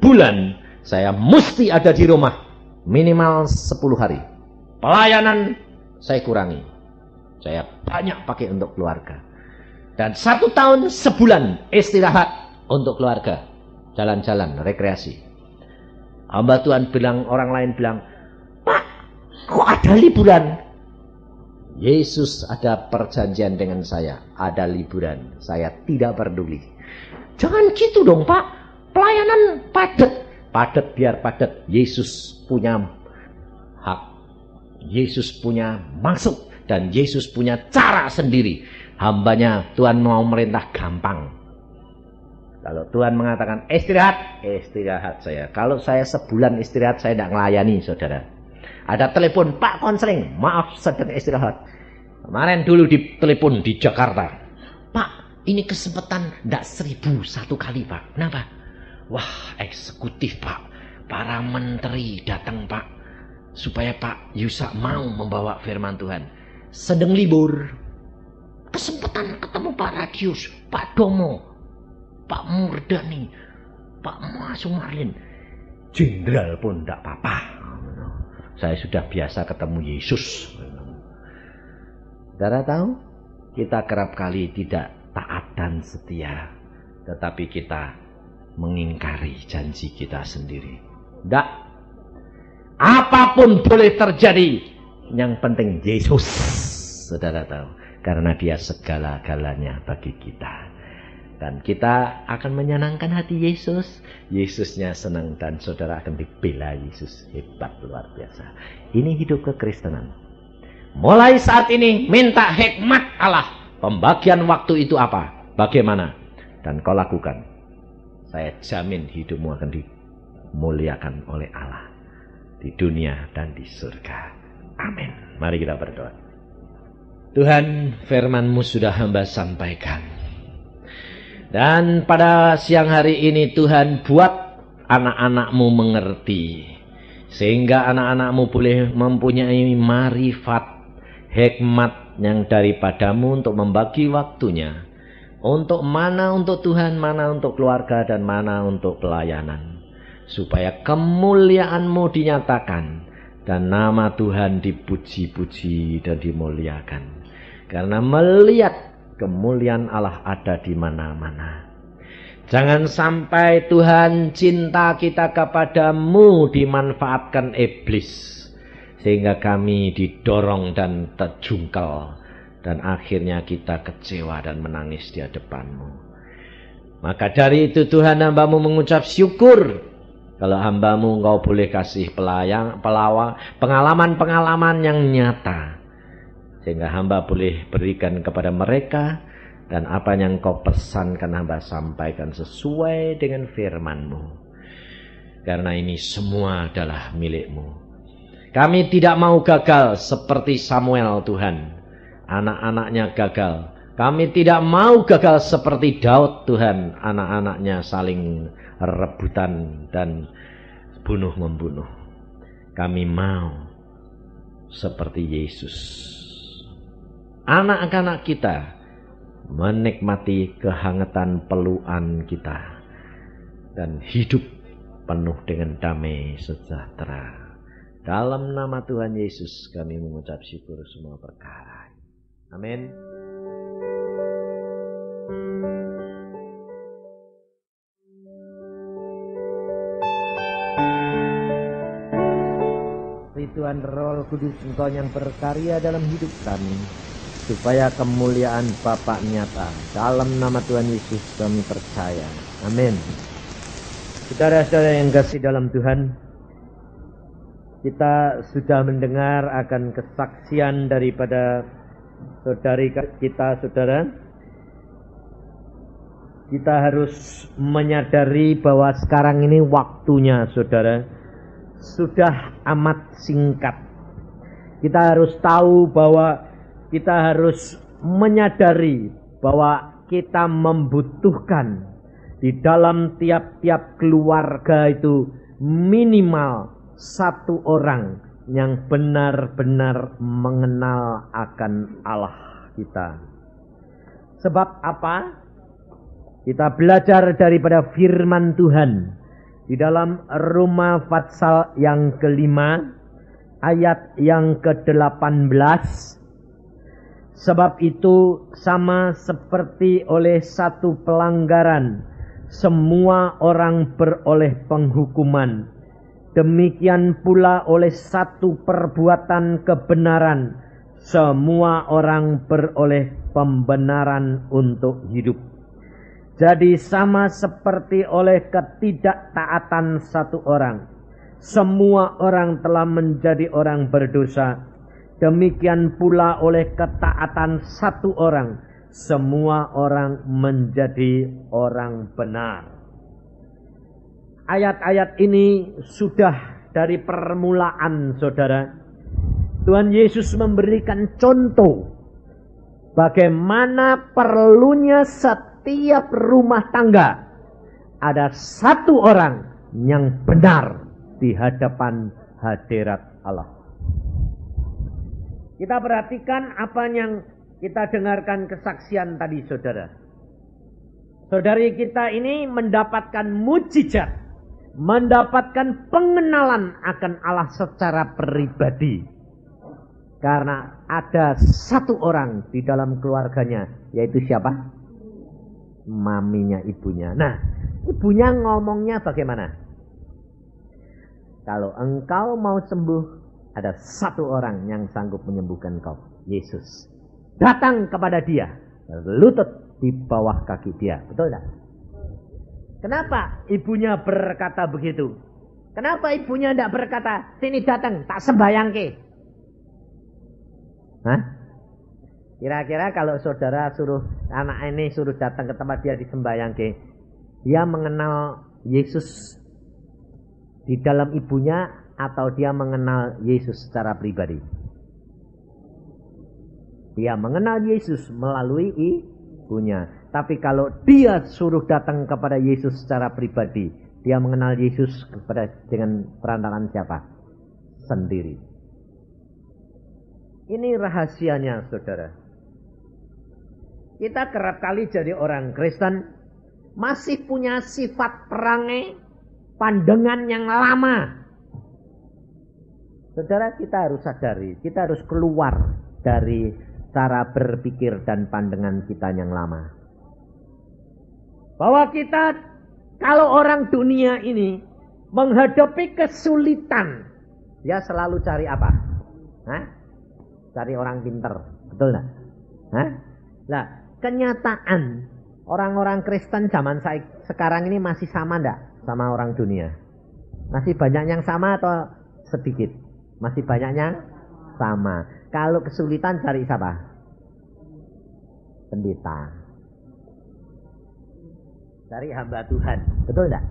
bulan saya mesti ada di rumah. Minimal 10 hari. Pelayanan saya kurangi. Saya banyak pakai untuk keluarga. Dan 1 tahun sebulan istirahat untuk keluarga. Jalan-jalan, rekreasi. Hamba Tuhan bilang, orang lain bilang, Pak, kok ada liburan? Yesus ada perjanjian dengan saya. Ada liburan. Saya tidak peduli. Jangan gitu dong Pak. Pelayanan padat. Padat biar padat. Yesus punya hak. Yesus punya maksud. Dan Yesus punya cara sendiri. Hambanya Tuhan mau merintah gampang. Kalau Tuhan mengatakan istirahat, istirahat saya. Kalau saya sebulan istirahat, saya tidak melayani saudara. Ada telepon, Pak konseling, maaf sedang istirahat. Kemarin dulu ditelepon di Jakarta. Pak, ini kesempatan tidak 1001 kali Pak. Kenapa? Wah, eksekutif Pak. Para menteri datang Pak. Supaya Pak Yusak mau membawa firman Tuhan. Sedang libur. Kesempatan ketemu Pak Radius, Pak Domo, Pak Murdani, Pak Sumarlin. Jenderal pun tidak apa-apa. Saya sudah biasa ketemu Yesus. Saudara tahu? Kita kerap kali tidak taat dan setia. Tetapi kita mengingkari janji kita sendiri. Tidak. Apapun boleh terjadi. Yang penting Yesus. Saudara tahu. Karena dia segala-galanya bagi kita. Dan kita akan menyenangkan hati Yesus. Yesusnya senang dan saudara akan dibela Yesus. Hebat luar biasa. Ini hidup kekristenan. Mulai saat ini minta hikmat Allah. Pembagian waktu itu apa? Bagaimana? Dan kau lakukan. Saya jamin hidupmu akan dimuliakan oleh Allah. Di dunia dan di surga. Amin. Mari kita berdoa. Tuhan, firman-Mu sudah hamba sampaikan. Dan pada siang hari ini Tuhan buat anak-anak-Mu mengerti. Sehingga anak-anak-Mu boleh mempunyai marifat, hikmat yang daripadamu untuk membagi waktunya. Untuk mana untuk Tuhan, mana untuk keluarga, dan mana untuk pelayanan. Supaya kemuliaan-Mu dinyatakan. Dan nama Tuhan dipuji-puji dan dimuliakan. Karena melihat kemuliaan Allah ada di mana-mana. Jangan sampai Tuhan cinta kita kepadamu dimanfaatkan iblis. Sehingga kami didorong dan terjungkal. Dan akhirnya kita kecewa dan menangis di hadapan-Mu. Maka dari itu Tuhan hamba-Mu mengucap syukur. Kalau hamba-Mu Engkau boleh kasih pengalaman-pengalaman yang nyata. Sehingga hamba boleh berikan kepada mereka. Dan apa yang Engkau pesankan hamba sampaikan sesuai dengan firman-Mu. Karena ini semua adalah milik-Mu. Kami tidak mau gagal seperti Samuel Tuhan. Anak-anaknya gagal. Kami tidak mau gagal seperti Daud, Tuhan. Anak-anaknya saling rebutan dan bunuh-membunuh. Kami mau seperti Yesus. Anak-anak kita menikmati kehangatan pelukan kita dan hidup penuh dengan damai sejahtera. Dalam nama Tuhan Yesus kami mengucap syukur semua perkara. Amin. Tuhan Roh Kudus, Engkau yang berkarya dalam hidup kami, supaya kemuliaan Bapa nyata. Dalam nama Tuhan Yesus kami percaya. Amin. Saudara-saudara yang kasih dalam Tuhan, kita sudah mendengar akan kesaksian daripada saudari kita, saudara. Kita harus menyadari bahwa sekarang ini waktunya, saudara, sudah amat singkat. Kita harus tahu bahwa kita harus menyadari bahwa kita membutuhkan di dalam tiap-tiap keluarga itu minimal satu orang yang benar-benar mengenal akan Allah kita. Sebab apa? Kita belajar daripada firman Tuhan di dalam Roma pasal yang kelima ayat yang ke-18. Sebab itu sama seperti oleh satu pelanggaran semua orang beroleh penghukuman, demikian pula oleh satu perbuatan kebenaran semua orang beroleh pembenaran untuk hidup. Jadi sama seperti oleh ketidaktaatan satu orang, semua orang telah menjadi orang berdosa. Demikian pula oleh ketaatan satu orang, semua orang menjadi orang benar. Ayat-ayat ini sudah dari permulaan, saudara. Tuhan Yesus memberikan contoh bagaimana perlunya setiap rumah tangga ada satu orang yang benar di hadapan hadirat Allah. Kita perhatikan apa yang kita dengarkan kesaksian tadi, saudara. Saudari kita ini mendapatkan mujizat, mendapatkan pengenalan akan Allah secara pribadi. Karena ada satu orang di dalam keluarganya, yaitu siapa? Maminya, ibunya. Nah, ibunya ngomongnya bagaimana? Kalau engkau mau sembuh, ada satu orang yang sanggup menyembuhkan kau, Yesus. Datang kepada dia, lutut di bawah kaki dia. Betul tak? Kenapa ibunya berkata begitu? Kenapa ibunya tidak berkata, sini datang, tak sembayang ke? Hah? Kira-kira kalau saudara suruh anak ini suruh datang ke tempat dia disembayang ke, dia mengenal Yesus di dalam ibunya atau dia mengenal Yesus secara pribadi? Dia mengenal Yesus melalui ibunya. Tapi kalau dia suruh datang kepada Yesus secara pribadi, dia mengenal Yesus dengan perantaraan siapa? Sendiri. Ini rahasianya, saudara. Kita kerap kali jadi orang Kristen masih punya sifat perangai, pandangan yang lama. Saudara, kita harus sadari, kita harus keluar dari cara berpikir dan pandangan kita yang lama. Bahwa kita, kalau orang dunia ini menghadapi kesulitan, dia selalu cari apa? Hah? Cari orang pinter, betul gak? Hah? Nah, kenyataan orang-orang Kristen zaman sekarang ini masih sama enggak sama orang dunia? Masih banyak yang sama atau sedikit? Masih banyak yang sama. Kalau kesulitan cari siapa? Pendeta. Cari hamba Tuhan. Betul enggak?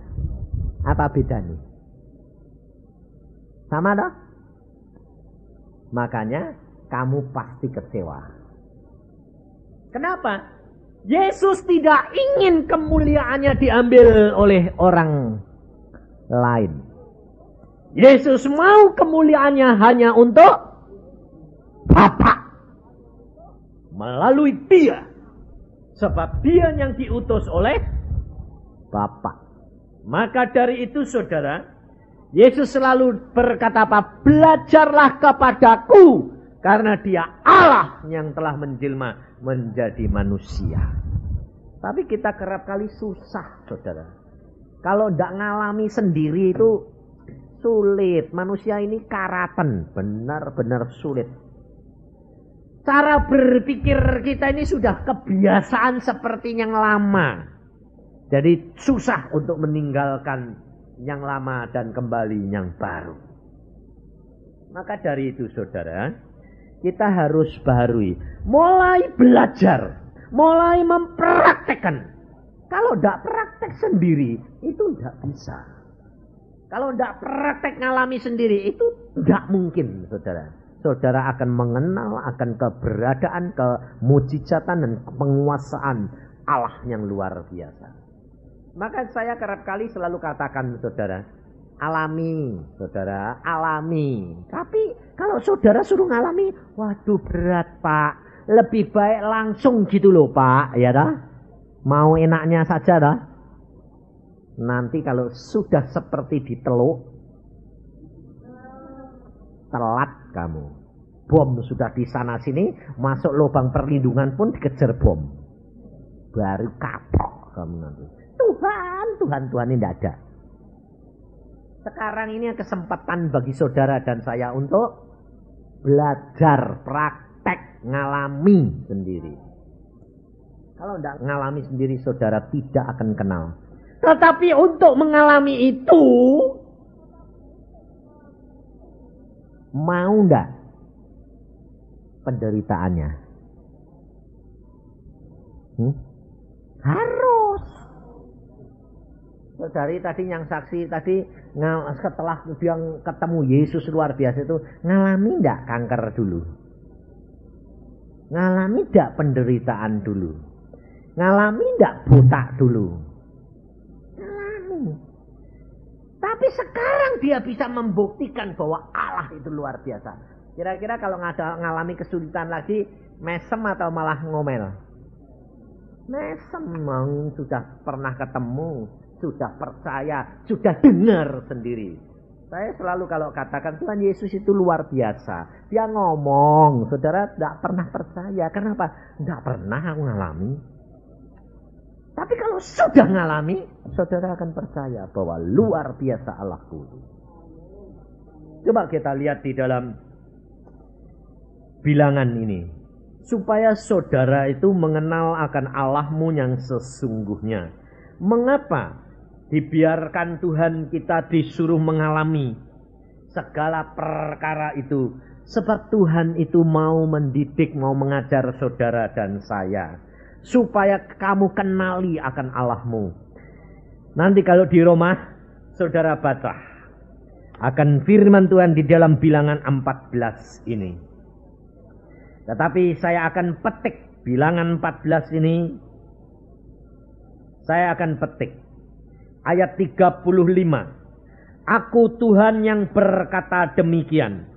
Apa bedanya? Sama toh? Makanya kamu pasti kecewa. Kenapa? Yesus tidak ingin kemuliaannya diambil oleh orang lain. Yesus mau kemuliaannya hanya untuk Bapa. Melalui dia. Sebab dia yang diutus oleh Bapa. Maka dari itu saudara, Yesus selalu berkata apa? Belajarlah kepadaku. Karena dia Allah yang telah menjelma menjadi manusia. Tapi kita kerap kali susah saudara. Kalau tidak ngalami sendiri itu sulit. Manusia ini karaten. Benar-benar sulit. Cara berpikir kita ini sudah kebiasaan seperti yang lama. Jadi susah untuk meninggalkan yang lama dan kembali yang baru. Maka dari itu saudara, kita harus baharui. Mulai belajar, mulai mempraktekkan. Kalau tidak praktek sendiri, itu tidak bisa. Kalau tidak praktek ngalami sendiri, itu tidak mungkin saudara. Saudara akan mengenal akan keberadaan, kemujizatan dan penguasaan Allah yang luar biasa. Maka saya kerap kali selalu katakan saudara, alami saudara, alami. Tapi kalau saudara suruh ngalami, waduh berat Pak. Lebih baik langsung gitu loh Pak, ya dah. Mau enaknya saja dah. Nanti kalau sudah seperti diteluk, telat kamu. Bom sudah di sana sini, masuk lubang perlindungan pun dikejar bom. Baru kapok kamu nanti. Tuhan ini tidak ada. Sekarang ini kesempatan bagi saudara dan saya untuk belajar, praktek, ngalami sendiri. Kalau tidak ngalami sendiri saudara tidak akan kenal. Tetapi untuk mengalami itu, mau enggak penderitaannya? Harus. Saudari tadi yang saksi tadi setelah dia ketemu Yesus luar biasa itu, ngalami enggak kanker dulu? Ngalami enggak penderitaan dulu? Ngalami enggak buta dulu? Ngalami. Tapi sekarang dia bisa membuktikan bahwa Allah itu luar biasa. Kira-kira kalau ngalami kesulitan lagi, mesem atau malah ngomel? Mesem, sudah pernah ketemu, sudah percaya, sudah dengar sendiri. Saya selalu kalau katakan Tuhan Yesus itu luar biasa. Dia ngomong, saudara tidak pernah percaya. Kenapa? Tidak pernah aku ngalami. Tapi kalau sudah ngalami, saudara akan percaya bahwa luar biasa Allahku. Coba kita lihat di dalam bilangan ini. Supaya saudara itu mengenal akan Allahmu yang sesungguhnya. Mengapa dibiarkan Tuhan kita disuruh mengalami segala perkara itu? Sebab Tuhan itu mau mendidik, mau mengajar saudara dan saya. Supaya kamu kenali akan Allahmu. Nanti kalau di Roma, saudara baca akan firman Tuhan di dalam bilangan 14 ini. Tetapi saya akan petik bilangan 14 ini. Saya akan petik ayat 35. Aku Tuhan yang berkata demikian.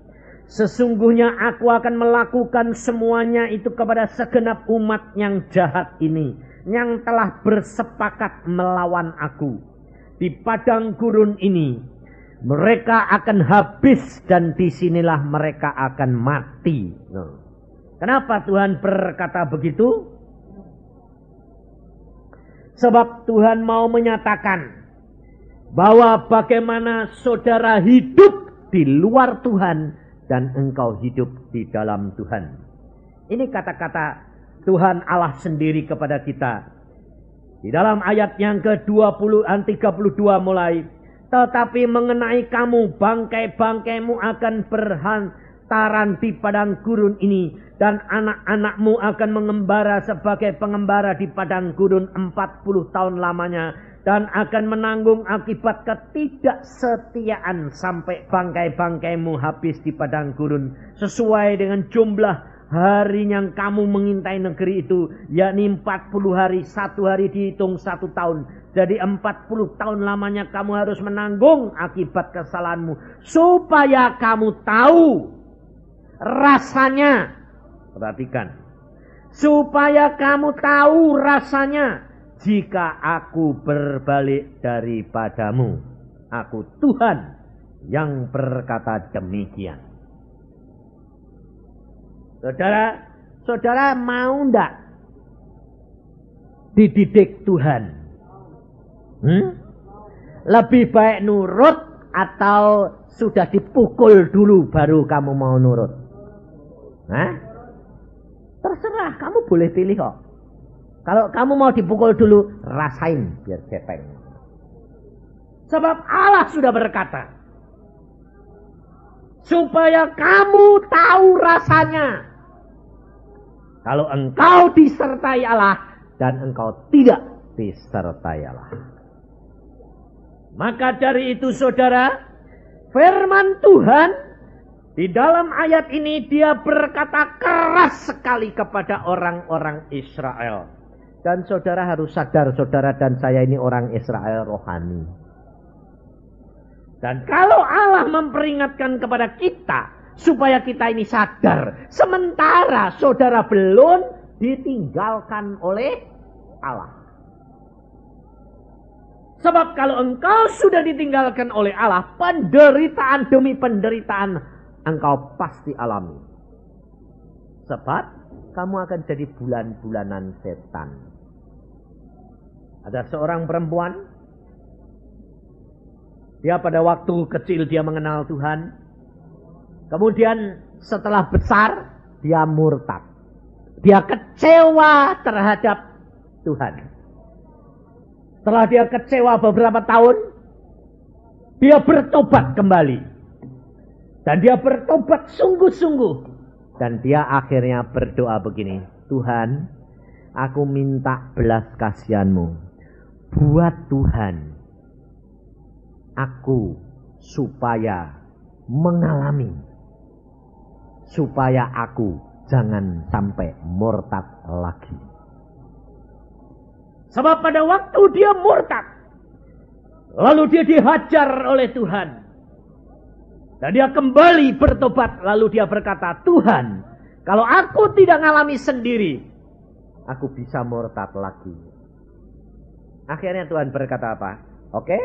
Sesungguhnya aku akan melakukan semuanya itu kepada segenap umat yang jahat ini, yang telah bersepakat melawan aku. Di padang gurun ini mereka akan habis dan disinilah mereka akan mati. Kenapa Tuhan berkata begitu? Sebab Tuhan mau menyatakan bahwa bagaimana saudara hidup di luar Tuhan dan engkau hidup di dalam Tuhan. Ini kata-kata Tuhan Allah sendiri kepada kita. Di dalam ayat yang ke-32 mulai. Tetapi mengenai kamu, bangkai-bangkaimu akan berhantaran di padang gurun ini. Dan anak-anakmu akan mengembara sebagai pengembara di padang gurun 40 tahun lamanya. Dan akan menanggung akibat ketidaksetiaan sampai bangkai-bangkaimu habis di padang gurun. Sesuai dengan jumlah
hari yang kamu mengintai negeri itu, yakni 40 hari, 1 hari dihitung 1 tahun. Jadi 40 tahun lamanya kamu harus menanggung akibat kesalahanmu. Supaya kamu tahu rasanya. Perhatikan. Supaya kamu tahu rasanya jika aku berbalik daripadamu. Aku Tuhan yang berkata demikian. Saudara mau ndak dididik Tuhan? Lebih baik nurut atau sudah dipukul dulu baru kamu mau nurut? Terserah, kamu boleh pilih kok. Kalau kamu mau dipukul dulu, rasain biar gepeng. Sebab Allah sudah berkata, supaya kamu tahu rasanya. Kalau engkau disertai Allah dan engkau tidak disertai Allah. Maka dari itu saudara, firman Tuhan di dalam ayat ini dia berkata keras sekali kepada orang-orang Israel. Dan saudara harus sadar, saudara dan saya ini orang Israel rohani. Dan kalau Allah memperingatkan kepada kita supaya kita ini sadar, sementara saudara belum ditinggalkan oleh Allah. Sebab kalau engkau sudah ditinggalkan oleh Allah, penderitaan demi penderitaan engkau pasti alami. Sebab kamu akan jadi bulan-bulanan setan. Ada seorang perempuan, dia pada waktu kecil dia mengenal Tuhan. Kemudian setelah besar dia murtad. Dia kecewa terhadap Tuhan. Setelah dia kecewa beberapa tahun, dia bertobat kembali. Dan dia bertobat sungguh-sungguh. Dan dia akhirnya berdoa begini, Tuhan, aku minta belas kasihan-Mu. Buat Tuhan aku supaya mengalami, supaya aku jangan sampai murtad lagi. Sebab pada waktu dia murtad, lalu dia dihajar oleh Tuhan, dan dia kembali bertobat, lalu dia berkata, Tuhan, kalau aku tidak ngalami sendiri, aku bisa murtad lagi. Akhirnya Tuhan berkata apa? Oke,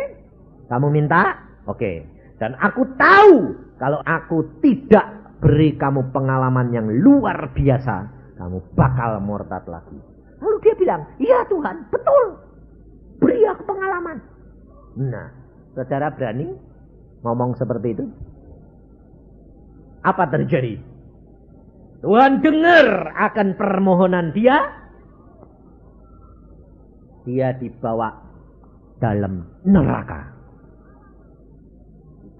kamu minta? Oke. Dan aku tahu kalau aku tidak beri kamu pengalaman yang luar biasa, kamu bakal murtad lagi. Lalu dia bilang, iya Tuhan, betul. Beri aku pengalaman. Nah, saudara berani ngomong seperti itu? Apa terjadi? Tuhan dengar akan permohonan dia. Dia dibawa dalam neraka.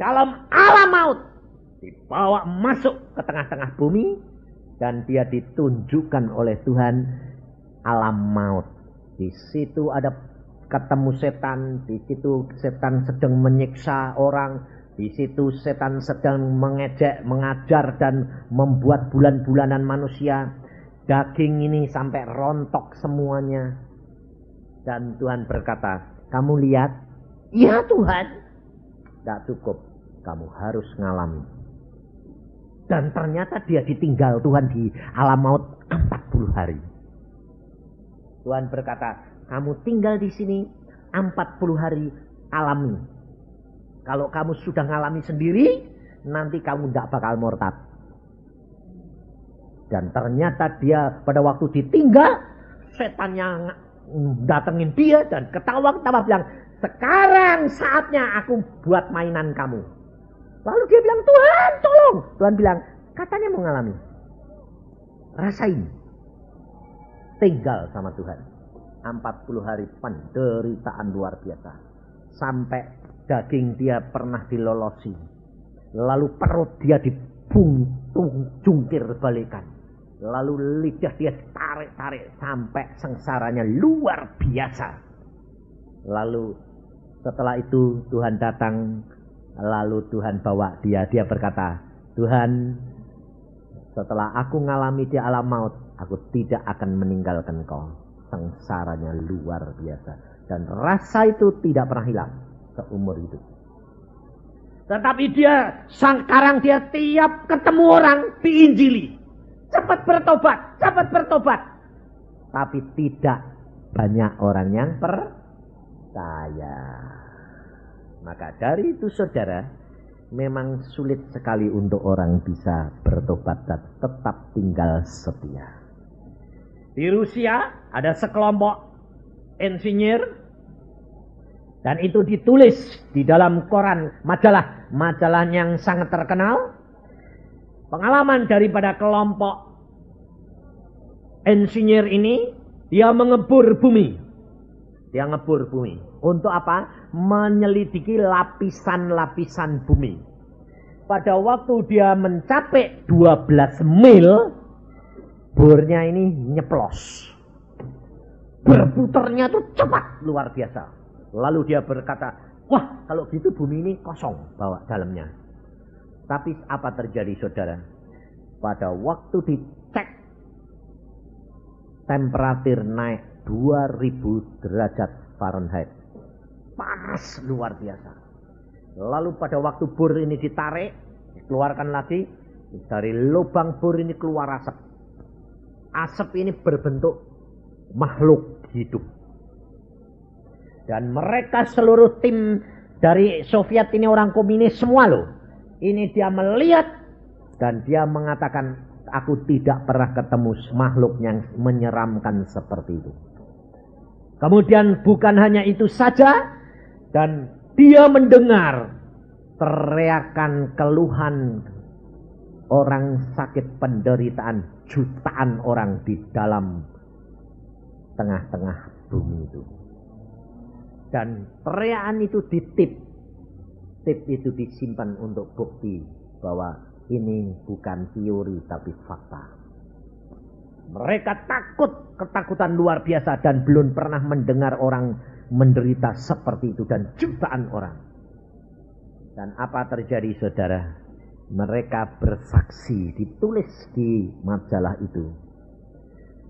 Dalam alam maut. Dibawa masuk ke tengah-tengah bumi. Dan dia ditunjukkan oleh Tuhan alam maut. Di situ ada ketemu setan. Di situ setan sedang menyiksa orang. Di situ setan sedang mengejek, mengajar dan membuat bulan-bulanan manusia. Daging ini sampai rontok semuanya. Dan Tuhan berkata, kamu lihat? Iya Tuhan. Tidak cukup. Kamu harus ngalami. Dan ternyata dia ditinggal Tuhan di alam maut 40 hari. Tuhan berkata, kamu tinggal di sini 40 hari alami. Kalau kamu sudah ngalami sendiri, nanti kamu tidak bakal murtad. Dan ternyata dia pada waktu ditinggal, setannya datengin dia dan ketawa-ketawa bilang, sekarang saatnya aku buat mainan kamu. Lalu dia bilang, Tuhan tolong. Tuhan bilang, katanya mau ngalami. Rasain. Tinggal sama Tuhan. 40 hari penderitaan luar biasa. Sampai daging dia pernah dilolosi. Lalu perut dia dibuntung jungkir balikan. Lalu lidah dia tarik-tarik sampai sengsaranya luar biasa. Lalu setelah itu Tuhan datang. Lalu Tuhan bawa dia. Dia berkata, Tuhan, Setelah aku ngalami di alam maut, aku tidak akan meninggalkan kau. Sengsaranya luar biasa. Dan rasa itu tidak pernah hilang seumur hidup. Tetapi sekarang dia tiap ketemu orang diinjili. Cepat bertobat, cepat bertobat. Tapi tidak banyak orang yang percaya. Maka dari itu saudara, memang sulit sekali untuk orang bisa bertobat dan tetap tinggal setia. Di Rusia ada sekelompok insinyur, dan itu ditulis di dalam koran, majalah yang sangat terkenal. Pengalaman daripada kelompok insinyur ini, dia mengebur bumi. Dia ngebur bumi. Untuk apa? Menyelidiki lapisan-lapisan bumi. Pada waktu dia mencapai 12 mil, bornya ini nyeplos. Berputarnya itu cepat, luar biasa. Lalu dia berkata, wah kalau gitu bumi ini kosong bawa dalamnya. Tapi apa terjadi saudara? Pada waktu dicek, temperatur naik 2000 derajat Fahrenheit. Panas luar biasa. Lalu pada waktu bor ini ditarik, dikeluarkan lagi, dari lubang bor ini keluar asap. Asap ini berbentuk makhluk hidup. Dan mereka seluruh tim dari Soviet ini orang komunis semua loh. Ini dia melihat dan dia mengatakan, aku tidak pernah ketemu makhluk yang menyeramkan seperti itu. Kemudian bukan hanya itu saja, dan dia mendengar teriakan keluhan orang sakit, penderitaan jutaan orang di dalam tengah-tengah bumi itu. Dan teriakan itu ditip. Tip itu disimpan untuk bukti bahwa ini bukan teori tapi fakta. Mereka takut, ketakutan luar biasa, dan belum pernah mendengar orang menderita seperti itu, dan jutaan orang. Dan apa terjadi saudara? Mereka bersaksi, ditulis di majalah itu.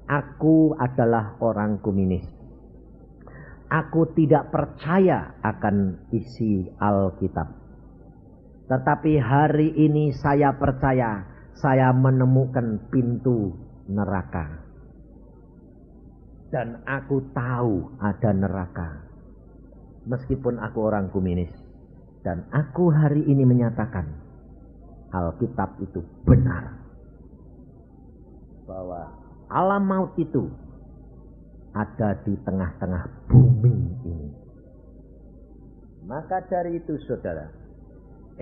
Aku adalah orang komunis. Aku tidak percaya akan isi Alkitab. Tetapi hari ini saya percaya, saya menemukan pintu neraka. Dan aku tahu ada neraka. Meskipun aku orang komunis. Dan aku hari ini menyatakan Alkitab itu benar. Bahwa alam maut itu ada di tengah-tengah bumi ini. Maka dari itu saudara,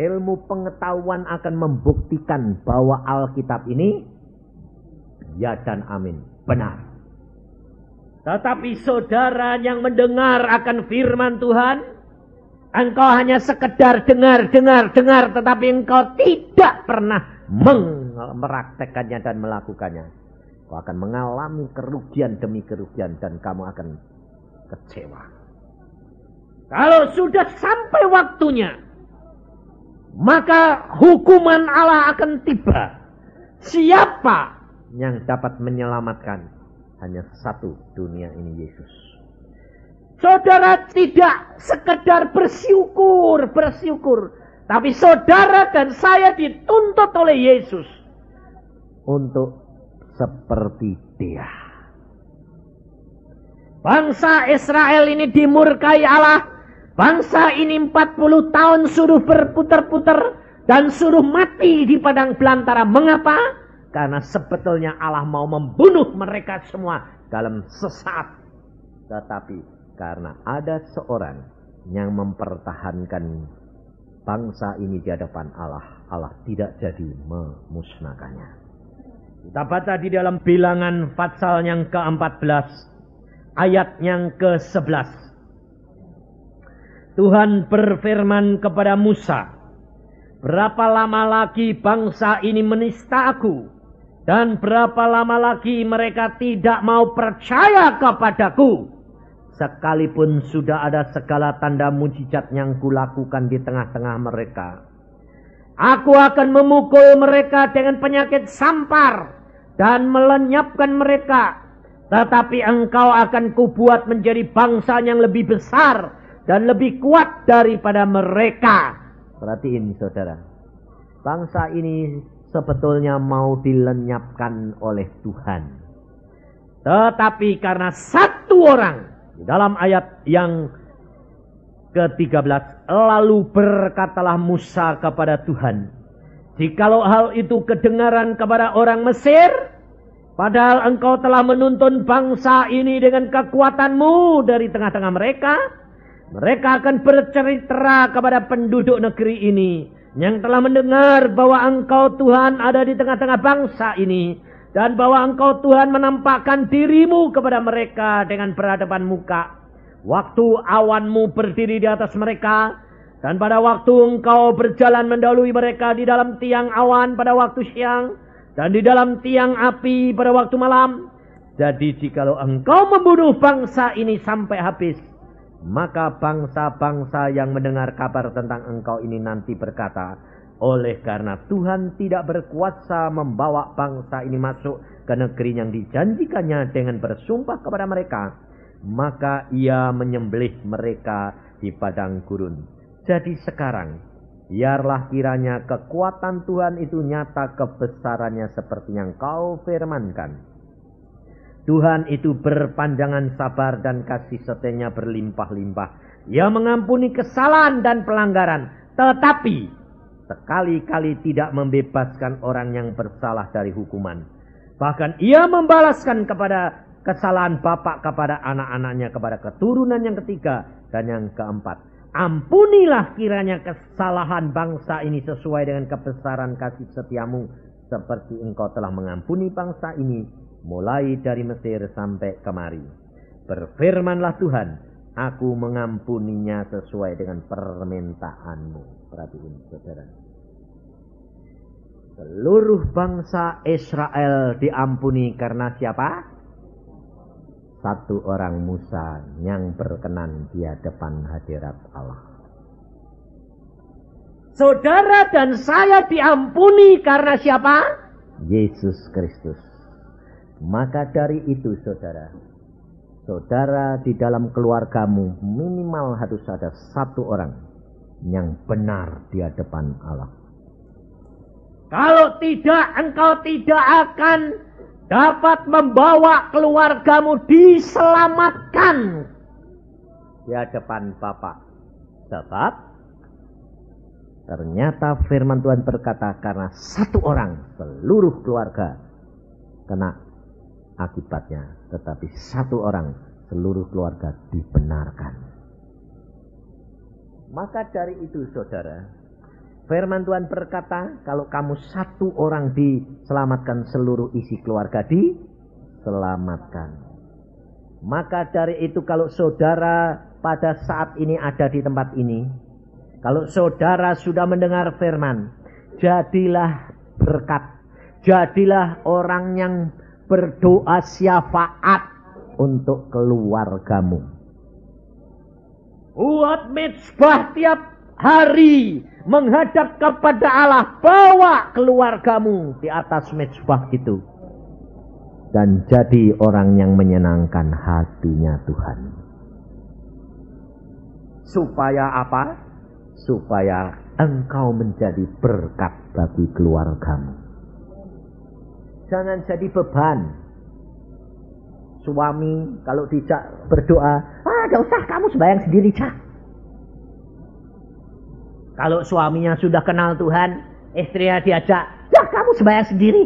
ilmu pengetahuan akan membuktikan bahwa Alkitab ini ya dan amin, benar. Tetapi saudara yang mendengar akan firman Tuhan, engkau hanya sekedar dengar, tetapi engkau tidak pernah mempraktekannya dan melakukannya. Kau akan mengalami kerugian demi kerugian dan kamu akan kecewa. Kalau sudah sampai waktunya, maka hukuman Allah akan tiba. Siapa yang dapat menyelamatkan? Hanya satu, dunia ini, Yesus. Saudara tidak sekedar bersyukur. Tapi saudara dan saya dituntut oleh Yesus untuk seperti Dia. Bangsa Israel ini dimurkai Allah. Bangsa ini 40 tahun suruh berputar-putar dan suruh mati di padang belantara. Mengapa? Karena sebetulnya Allah mau membunuh mereka semua dalam sesaat. Tetapi karena ada seorang yang mempertahankan bangsa ini di hadapan Allah, Allah tidak jadi memusnahkannya. Kita baca di dalam Bilangan pasal yang ke-14, ayat yang ke-11. Tuhan berfirman kepada Musa, berapa lama lagi bangsa ini menista aku? Dan berapa lama lagi mereka tidak mau percaya kepadaku? Sekalipun sudah ada segala tanda mujizat yang kulakukan di tengah-tengah mereka. Aku akan memukul mereka dengan penyakit sampar dan melenyapkan mereka. Tetapi engkau akan kubuat menjadi bangsa yang lebih besar dan lebih kuat daripada mereka. Perhatiin saudara. Bangsa ini sebetulnya mau dilenyapkan oleh Tuhan. Tetapi karena satu orang, dalam ayat yang ke-13, lalu berkatalah Musa kepada Tuhan, jikalau hal itu kedengaran kepada orang Mesir, padahal engkau telah menuntun bangsa ini dengan kekuatanmu dari tengah-tengah mereka, mereka akan bercerita kepada penduduk negeri ini, yang telah mendengar bahwa engkau Tuhan ada di tengah-tengah bangsa ini, dan bahwa engkau Tuhan menampakkan dirimu kepada mereka dengan berhadapan muka. Waktu awanmu berdiri di atas mereka, dan pada waktu engkau berjalan mendahului mereka di dalam tiang awan pada waktu siang, dan di dalam tiang api pada waktu malam. Jadi jikalau engkau membunuh bangsa ini sampai habis, maka bangsa-bangsa yang mendengar kabar tentang engkau ini nanti berkata, oleh karena Tuhan tidak berkuasa membawa bangsa ini masuk ke negeri yang dijanjikannya dengan bersumpah kepada mereka, maka ia menyembelih mereka di padang gurun. Jadi sekarang, biarlah kiranya kekuatan Tuhan itu nyata kebesarannya seperti yang kau firmankan. Tuhan itu berpanjangan sabar dan kasih setianya berlimpah-limpah. Ia mengampuni kesalahan dan pelanggaran, tetapi sekali-kali tidak membebaskan orang yang bersalah dari hukuman. Bahkan ia membalaskan kepada kesalahan bapak kepada anak-anaknya, kepada keturunan yang ketiga dan yang keempat. Ampunilah kiranya kesalahan bangsa ini sesuai dengan kebesaran kasih setiamu, seperti engkau telah mengampuni bangsa ini mulai dari Mesir sampai kemari. Berfirmanlah Tuhan, aku mengampuninya sesuai dengan permintaanmu. Perhatiin saudara. Seluruh bangsa Israel diampuni karena siapa? Satu orang Musa yang berkenan di hadapan hadirat Allah. Saudara dan saya diampuni karena siapa? Yesus Kristus. Maka dari itu saudara, saudara di dalam keluargamu minimal harus ada satu orang yang benar di hadapan Allah. Kalau tidak, engkau tidak akan dapat membawa keluargamu diselamatkan di hadapan Bapa. Sebab ternyata firman Tuhan berkata, karena satu orang seluruh keluarga kena akibatnya, tetapi satu orang seluruh keluarga dibenarkan. Maka dari itu saudara, firman Tuhan berkata, kalau kamu satu orang diselamatkan, seluruh isi keluarga diselamatkan. Maka dari itu kalau saudara pada saat ini ada di tempat ini, kalau saudara sudah mendengar firman, jadilah berkat, jadilah orang yang berdoa syafaat untuk keluargamu. Buat mezbah tiap hari menghadap kepada Allah, bawa keluargamu di atas mezbah itu dan jadi orang yang menyenangkan hatinya Tuhan. Supaya apa? Supaya engkau menjadi berkat bagi keluargamu. Jangan jadi beban. Suami kalau dijak berdoa, gak usah, kamu sembahyang sendiri, Cak. Kalau suaminya sudah kenal Tuhan, istrinya diajak, ya kamu sembahyang sendiri.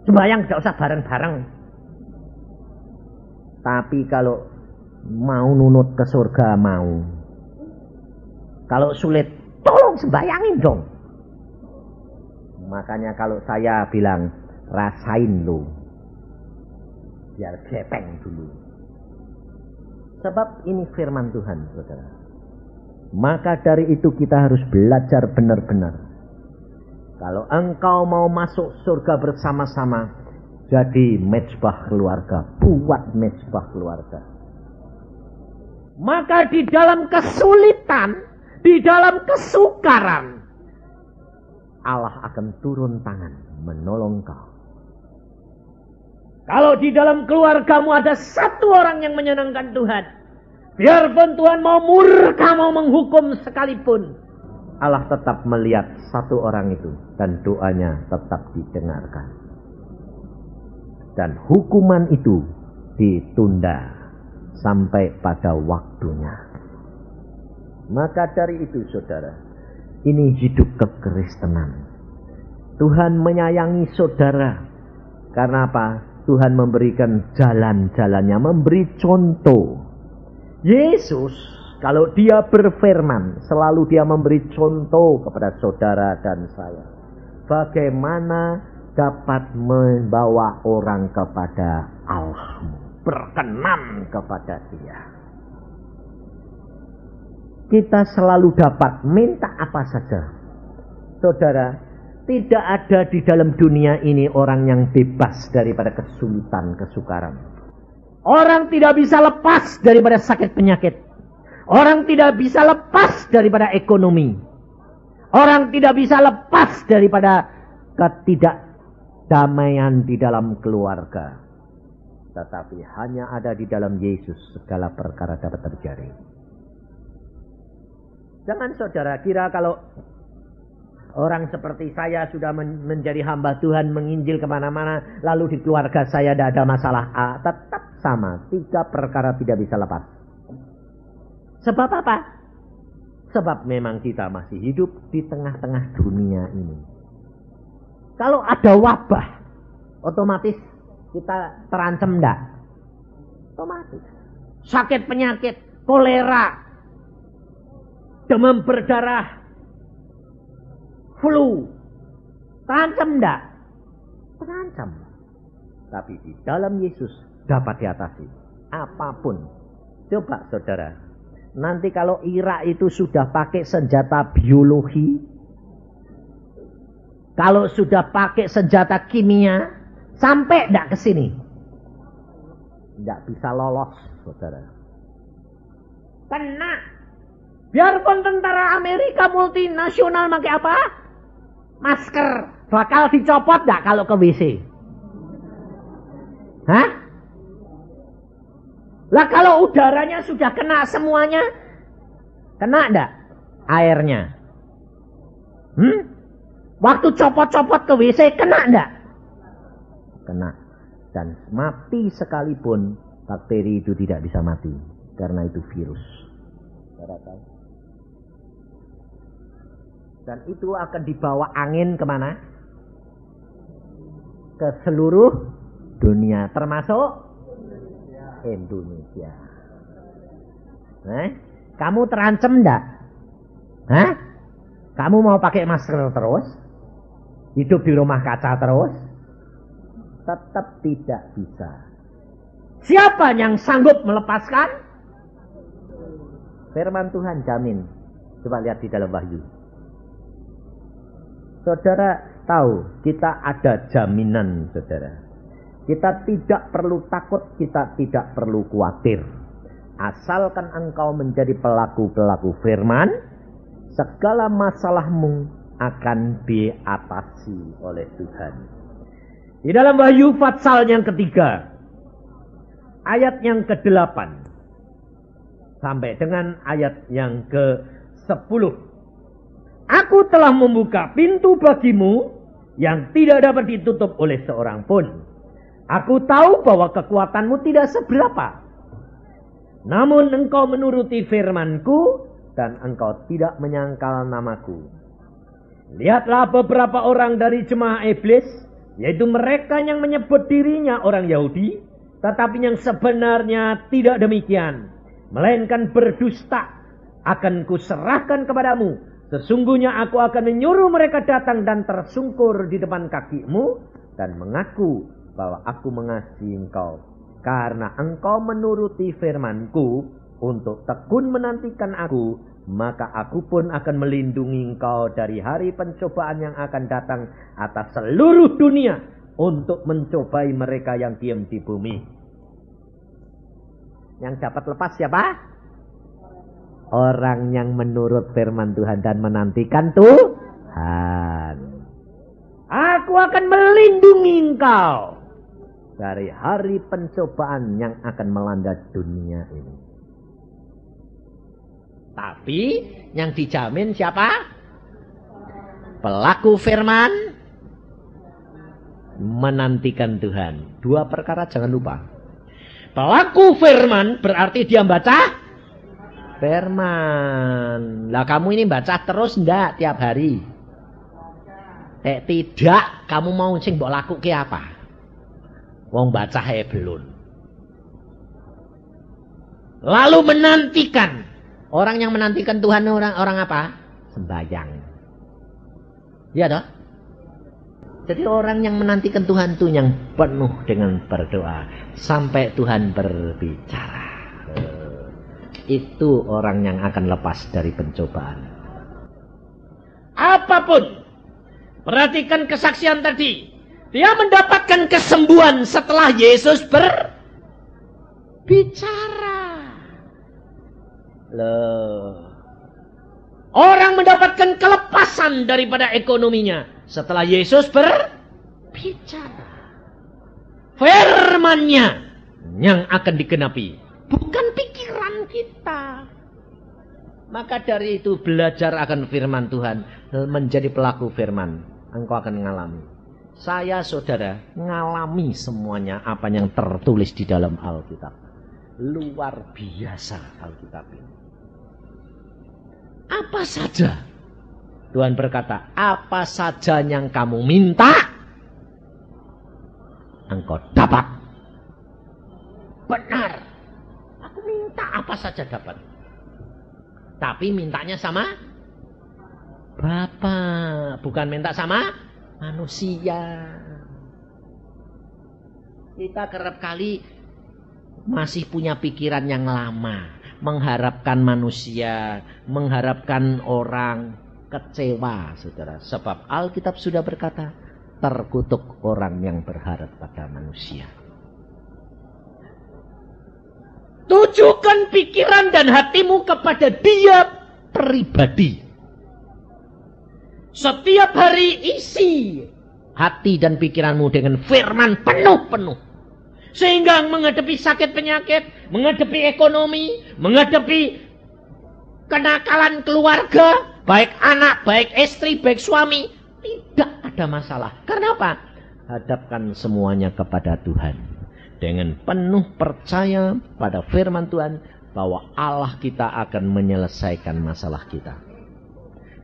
Sembahyang gak usah bareng-bareng. Tapi kalau mau nunut ke surga, mau. Kalau sulit, tolong sembayangin dong. Makanya kalau saya bilang, rasain lo. Biar gepeng dulu. Sebab ini firman Tuhan, saudara. Maka dari itu kita harus belajar benar-benar. Kalau engkau mau masuk surga bersama-sama, jadi mezbah keluarga, buat mezbah keluarga. Maka di dalam kesulitan, di dalam kesukaran, Allah akan turun tangan menolong kau. Kalau di dalam keluargamu ada satu orang yang menyenangkan Tuhan, biarpun Tuhan mau murka, mau menghukum sekalipun, Allah tetap melihat satu orang itu dan doanya tetap didengarkan. Dan hukuman itu ditunda sampai pada waktunya. Maka dari itu saudara, ini hidup kekristenan. Tuhan menyayangi saudara. Karena apa? Tuhan memberikan jalan-jalannya, memberi contoh. Yesus kalau dia berfirman, selalu dia memberi contoh kepada saudara dan saya. Bagaimana dapat membawa orang kepada Allah, berkenan kepada Dia. Kita selalu dapat minta apa saja. Saudara, tidak ada di dalam dunia ini orang yang bebas daripada kesulitan, kesukaran. Orang tidak bisa lepas daripada sakit penyakit. Orang tidak bisa lepas daripada ekonomi. Orang tidak bisa lepas daripada ketidakdamaian di dalam keluarga. Tetapi hanya ada di dalam Yesus segala perkara dapat terjadi. Jangan saudara kira kalau orang seperti saya sudah menjadi hamba Tuhan, menginjil kemana-mana, lalu di keluarga saya tidak ada masalah. Tetap sama, 3 perkara tidak bisa lepas. Sebab apa? Sebab memang kita masih hidup di tengah-tengah dunia ini. Kalau ada wabah, otomatis kita terancam enggak? Otomatis. Sakit penyakit, kolera, demam berdarah, flu, terancam enggak? Terancam. Tapi di dalam Yesus dapat diatasi. Apapun. Coba saudara, nanti kalau Irak itu sudah pakai senjata biologi, kalau sudah pakai senjata kimia, sampai enggak ke sini? Enggak bisa lolos, saudara. Kena. Biarpun tentara Amerika multinasional pakai apa? Masker. Bakal dicopot enggak kalau ke WC? Hah? Lah kalau udaranya sudah kena semuanya, kena enggak airnya? Waktu copot-copot ke WC kena enggak? Kena. Dan mati sekalipun bakteri itu tidak bisa mati. Karena itu virus. Saudara tahu? Dan itu akan dibawa angin kemana? Ke seluruh dunia. Termasuk Indonesia. Kamu terancam enggak? Hah? Kamu mau pakai masker terus? Hidup di rumah kaca terus? Tetap tidak bisa. Siapa yang sanggup melepaskan? Firman Tuhan jamin. Coba lihat di dalam Wahyu. Saudara tahu, kita ada jaminan, saudara. Kita tidak perlu takut, kita tidak perlu khawatir. Asalkan engkau menjadi pelaku-pelaku firman, segala masalahmu akan diatasi oleh Tuhan. Di dalam Wahyu pasal yang ketiga, ayat yang ke-8 sampai dengan ayat yang ke-10. Aku telah membuka pintu bagimu yang tidak dapat ditutup oleh seorang pun. Aku tahu bahwa kekuatanmu tidak seberapa. Namun engkau menuruti firmanku dan engkau tidak menyangkal namaku. Lihatlah beberapa orang dari jemaah iblis, yaitu mereka yang menyebut dirinya orang Yahudi, tetapi yang sebenarnya tidak demikian, melainkan berdusta. Akan kuserahkan kepadamu. Sesungguhnya aku akan menyuruh mereka datang dan tersungkur di depan kakimu dan mengaku bahwa aku mengasihi engkau. Karena engkau menuruti firmanku untuk tekun menantikan aku, maka aku pun akan melindungi engkau dari hari pencobaan yang akan datang atas seluruh dunia untuk mencobai mereka yang diam di bumi. Yang dapat lepas siapa? Orang yang menurut firman Tuhan dan menantikan Tuhan. Aku akan melindungi engkau dari hari pencobaan yang akan melanda dunia ini. Tapi yang dijamin siapa? Pelaku firman menantikan Tuhan. Dua perkara jangan lupa. Pelaku firman berarti dia baca firman. Lah kamu ini baca terus ndak tiap hari? Tidak, kamu mau sing mbok lakuke apa? Wong baca belum. Lalu menantikan. Orang yang menantikan Tuhan orang apa? Sembahyang. Iya toh? Jadi orang yang menantikan Tuhan itu yang penuh dengan berdoa sampai Tuhan berbicara. Itu orang yang akan lepas dari pencobaan. Apapun, perhatikan kesaksian tadi. Dia mendapatkan kesembuhan setelah Yesus berbicara. Loh. Orang mendapatkan kelepasan daripada ekonominya setelah Yesus berbicara. Firman-Nya yang akan digenapi, bukan pikiran kita. Maka dari itu belajar akan firman Tuhan, menjadi pelaku firman. Engkau akan mengalami. Saya saudara mengalami semuanya apa yang tertulis di dalam Alkitab. Luar biasa Alkitab ini. Apa saja Tuhan berkata, apa saja yang kamu minta engkau dapat. Benar. Aku minta apa saja dapat. Tapi mintanya sama Bapa, bukan minta sama manusia. Kita kerap kali masih punya pikiran yang lama. Mengharapkan manusia, mengharapkan orang, kecewa saudara. Sebab Alkitab sudah berkata, terkutuk orang yang berharap pada manusia. Tujukan pikiran dan hatimu kepada Dia pribadi. Setiap hari isi hati dan pikiranmu dengan firman penuh-penuh. Sehingga menghadapi sakit penyakit, menghadapi ekonomi, menghadapi kenakalan keluarga, baik anak, baik istri, baik suami, tidak ada masalah. Karena apa? Hadapkan semuanya kepada Tuhan. Dengan penuh percaya pada firman Tuhan, bahwa Allah kita akan menyelesaikan masalah kita.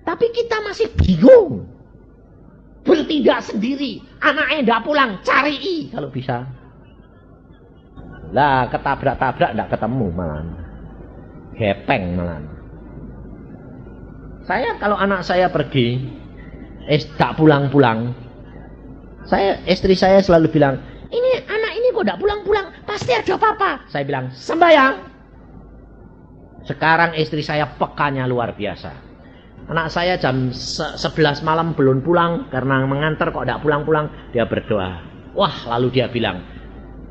Tapi kita masih bingung. Bertindak sendiri. Anaknya tidak pulang, cari kalau bisa. Lah ketabrak-tabrak tidak ketemu malah. Gepeng malah. Saya kalau anak saya pergi, tak pulang-pulang. Istri saya selalu bilang, ini anak ini kok tidak pulang-pulang, pasti ada apa-apa. Saya bilang, sembahyang. Sekarang istri saya pekanya luar biasa. Anak saya jam 11 malam belum pulang karena mengantar kok tidak pulang-pulang. Dia berdoa. Wah, lalu dia bilang,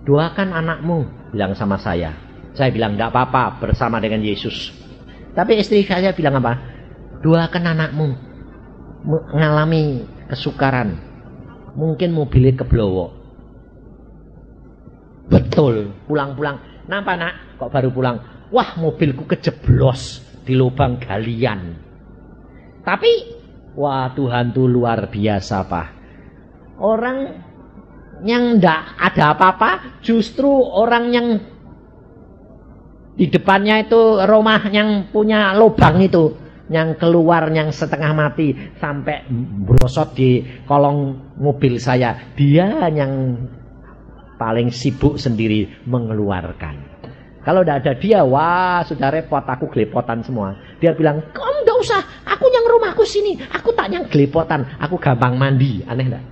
doakan anakmu, bilang sama saya. Saya bilang, tidak apa-apa, bersama dengan Yesus. Tapi istri saya bilang apa? Doakan anakmu, mengalami kesukaran. Mungkin mobilnya keblowo. Betul, pulang-pulang. Nampak nak, kok baru pulang? Wah, mobilku kejeblos di lubang galian. Tapi, wah Tuhan tuh luar biasa, Pak. Orang yang tidak ada apa-apa, justru orang yang di depannya itu rumah yang punya lubang itu, yang keluar yang setengah mati sampai brosot di kolong mobil saya, dia yang paling sibuk sendiri mengeluarkan. Kalau tidak ada dia, wah sudah repot, aku gelepotan semua. Dia bilang, kamu tidak usah, aku yang rumahku sini, aku tak yang gelepotan, aku gampang mandi. Aneh tidak?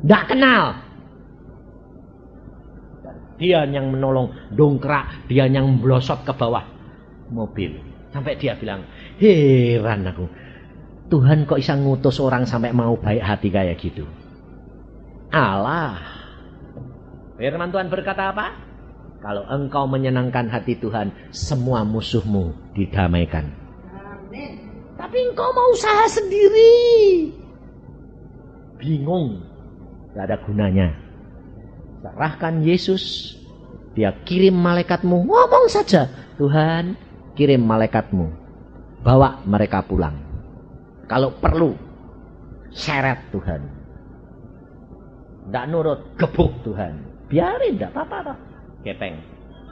Tidak kenal. Dia yang menolong, dongkrak, dia yang blosot ke bawah mobil. Sampai dia bilang, heran aku. Tuhan kok bisa ngutus orang sampai mau baik hati kayak gitu. Allah. Firman Tuhan berkata apa? Kalau engkau menyenangkan hati Tuhan, semua musuhmu didamaikan. Amin. Tapi Tapi engkau mau usaha sendiri. Bingung. Tidak ada gunanya. Serahkan Yesus. Dia kirim malaikatmu. Ngomong saja. Tuhan, kirim malaikatmu. Bawa mereka pulang. Kalau perlu, seret Tuhan. Tidak nurut, gebuk Tuhan. Biarin, tidak apa-apa. Gepeng.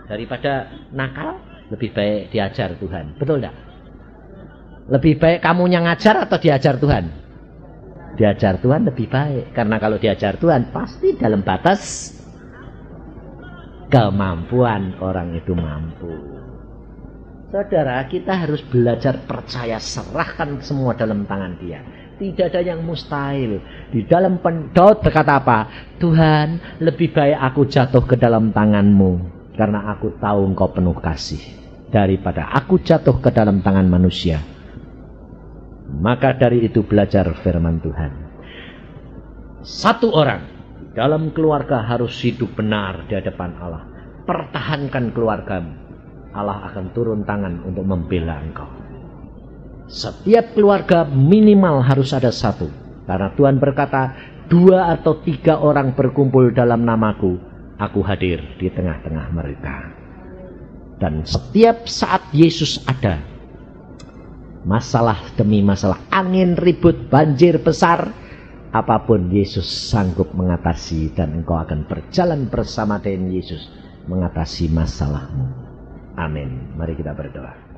Daripada nakal, lebih baik diajar Tuhan. Betul tidak? Lebih baik kamu yang ngajar atau diajar Tuhan? Diajar Tuhan lebih baik. Karena kalau diajar Tuhan, pasti dalam batas kemampuan orang itu mampu. Saudara, kita harus belajar percaya, serahkan semua dalam tangan Dia. Tidak ada yang mustahil. Di dalam Daud berkata apa? Tuhan, lebih baik aku jatuh ke dalam tangan-Mu, karena aku tahu Engkau penuh kasih, daripada aku jatuh ke dalam tangan manusia. Maka dari itu belajar firman Tuhan. Satu orang dalam keluarga harus hidup benar di hadapan Allah. Pertahankan keluargamu. Allah akan turun tangan untuk membela engkau. Setiap keluarga minimal harus ada satu. Karena Tuhan berkata, 2 atau 3 orang berkumpul dalam namaku, aku hadir di tengah-tengah mereka. Dan setiap saat Yesus ada, masalah demi masalah, angin ribut, banjir besar, apapun Yesus sanggup mengatasi, dan engkau akan berjalan bersama dengan Yesus mengatasi masalahmu. Amin. Mari kita berdoa.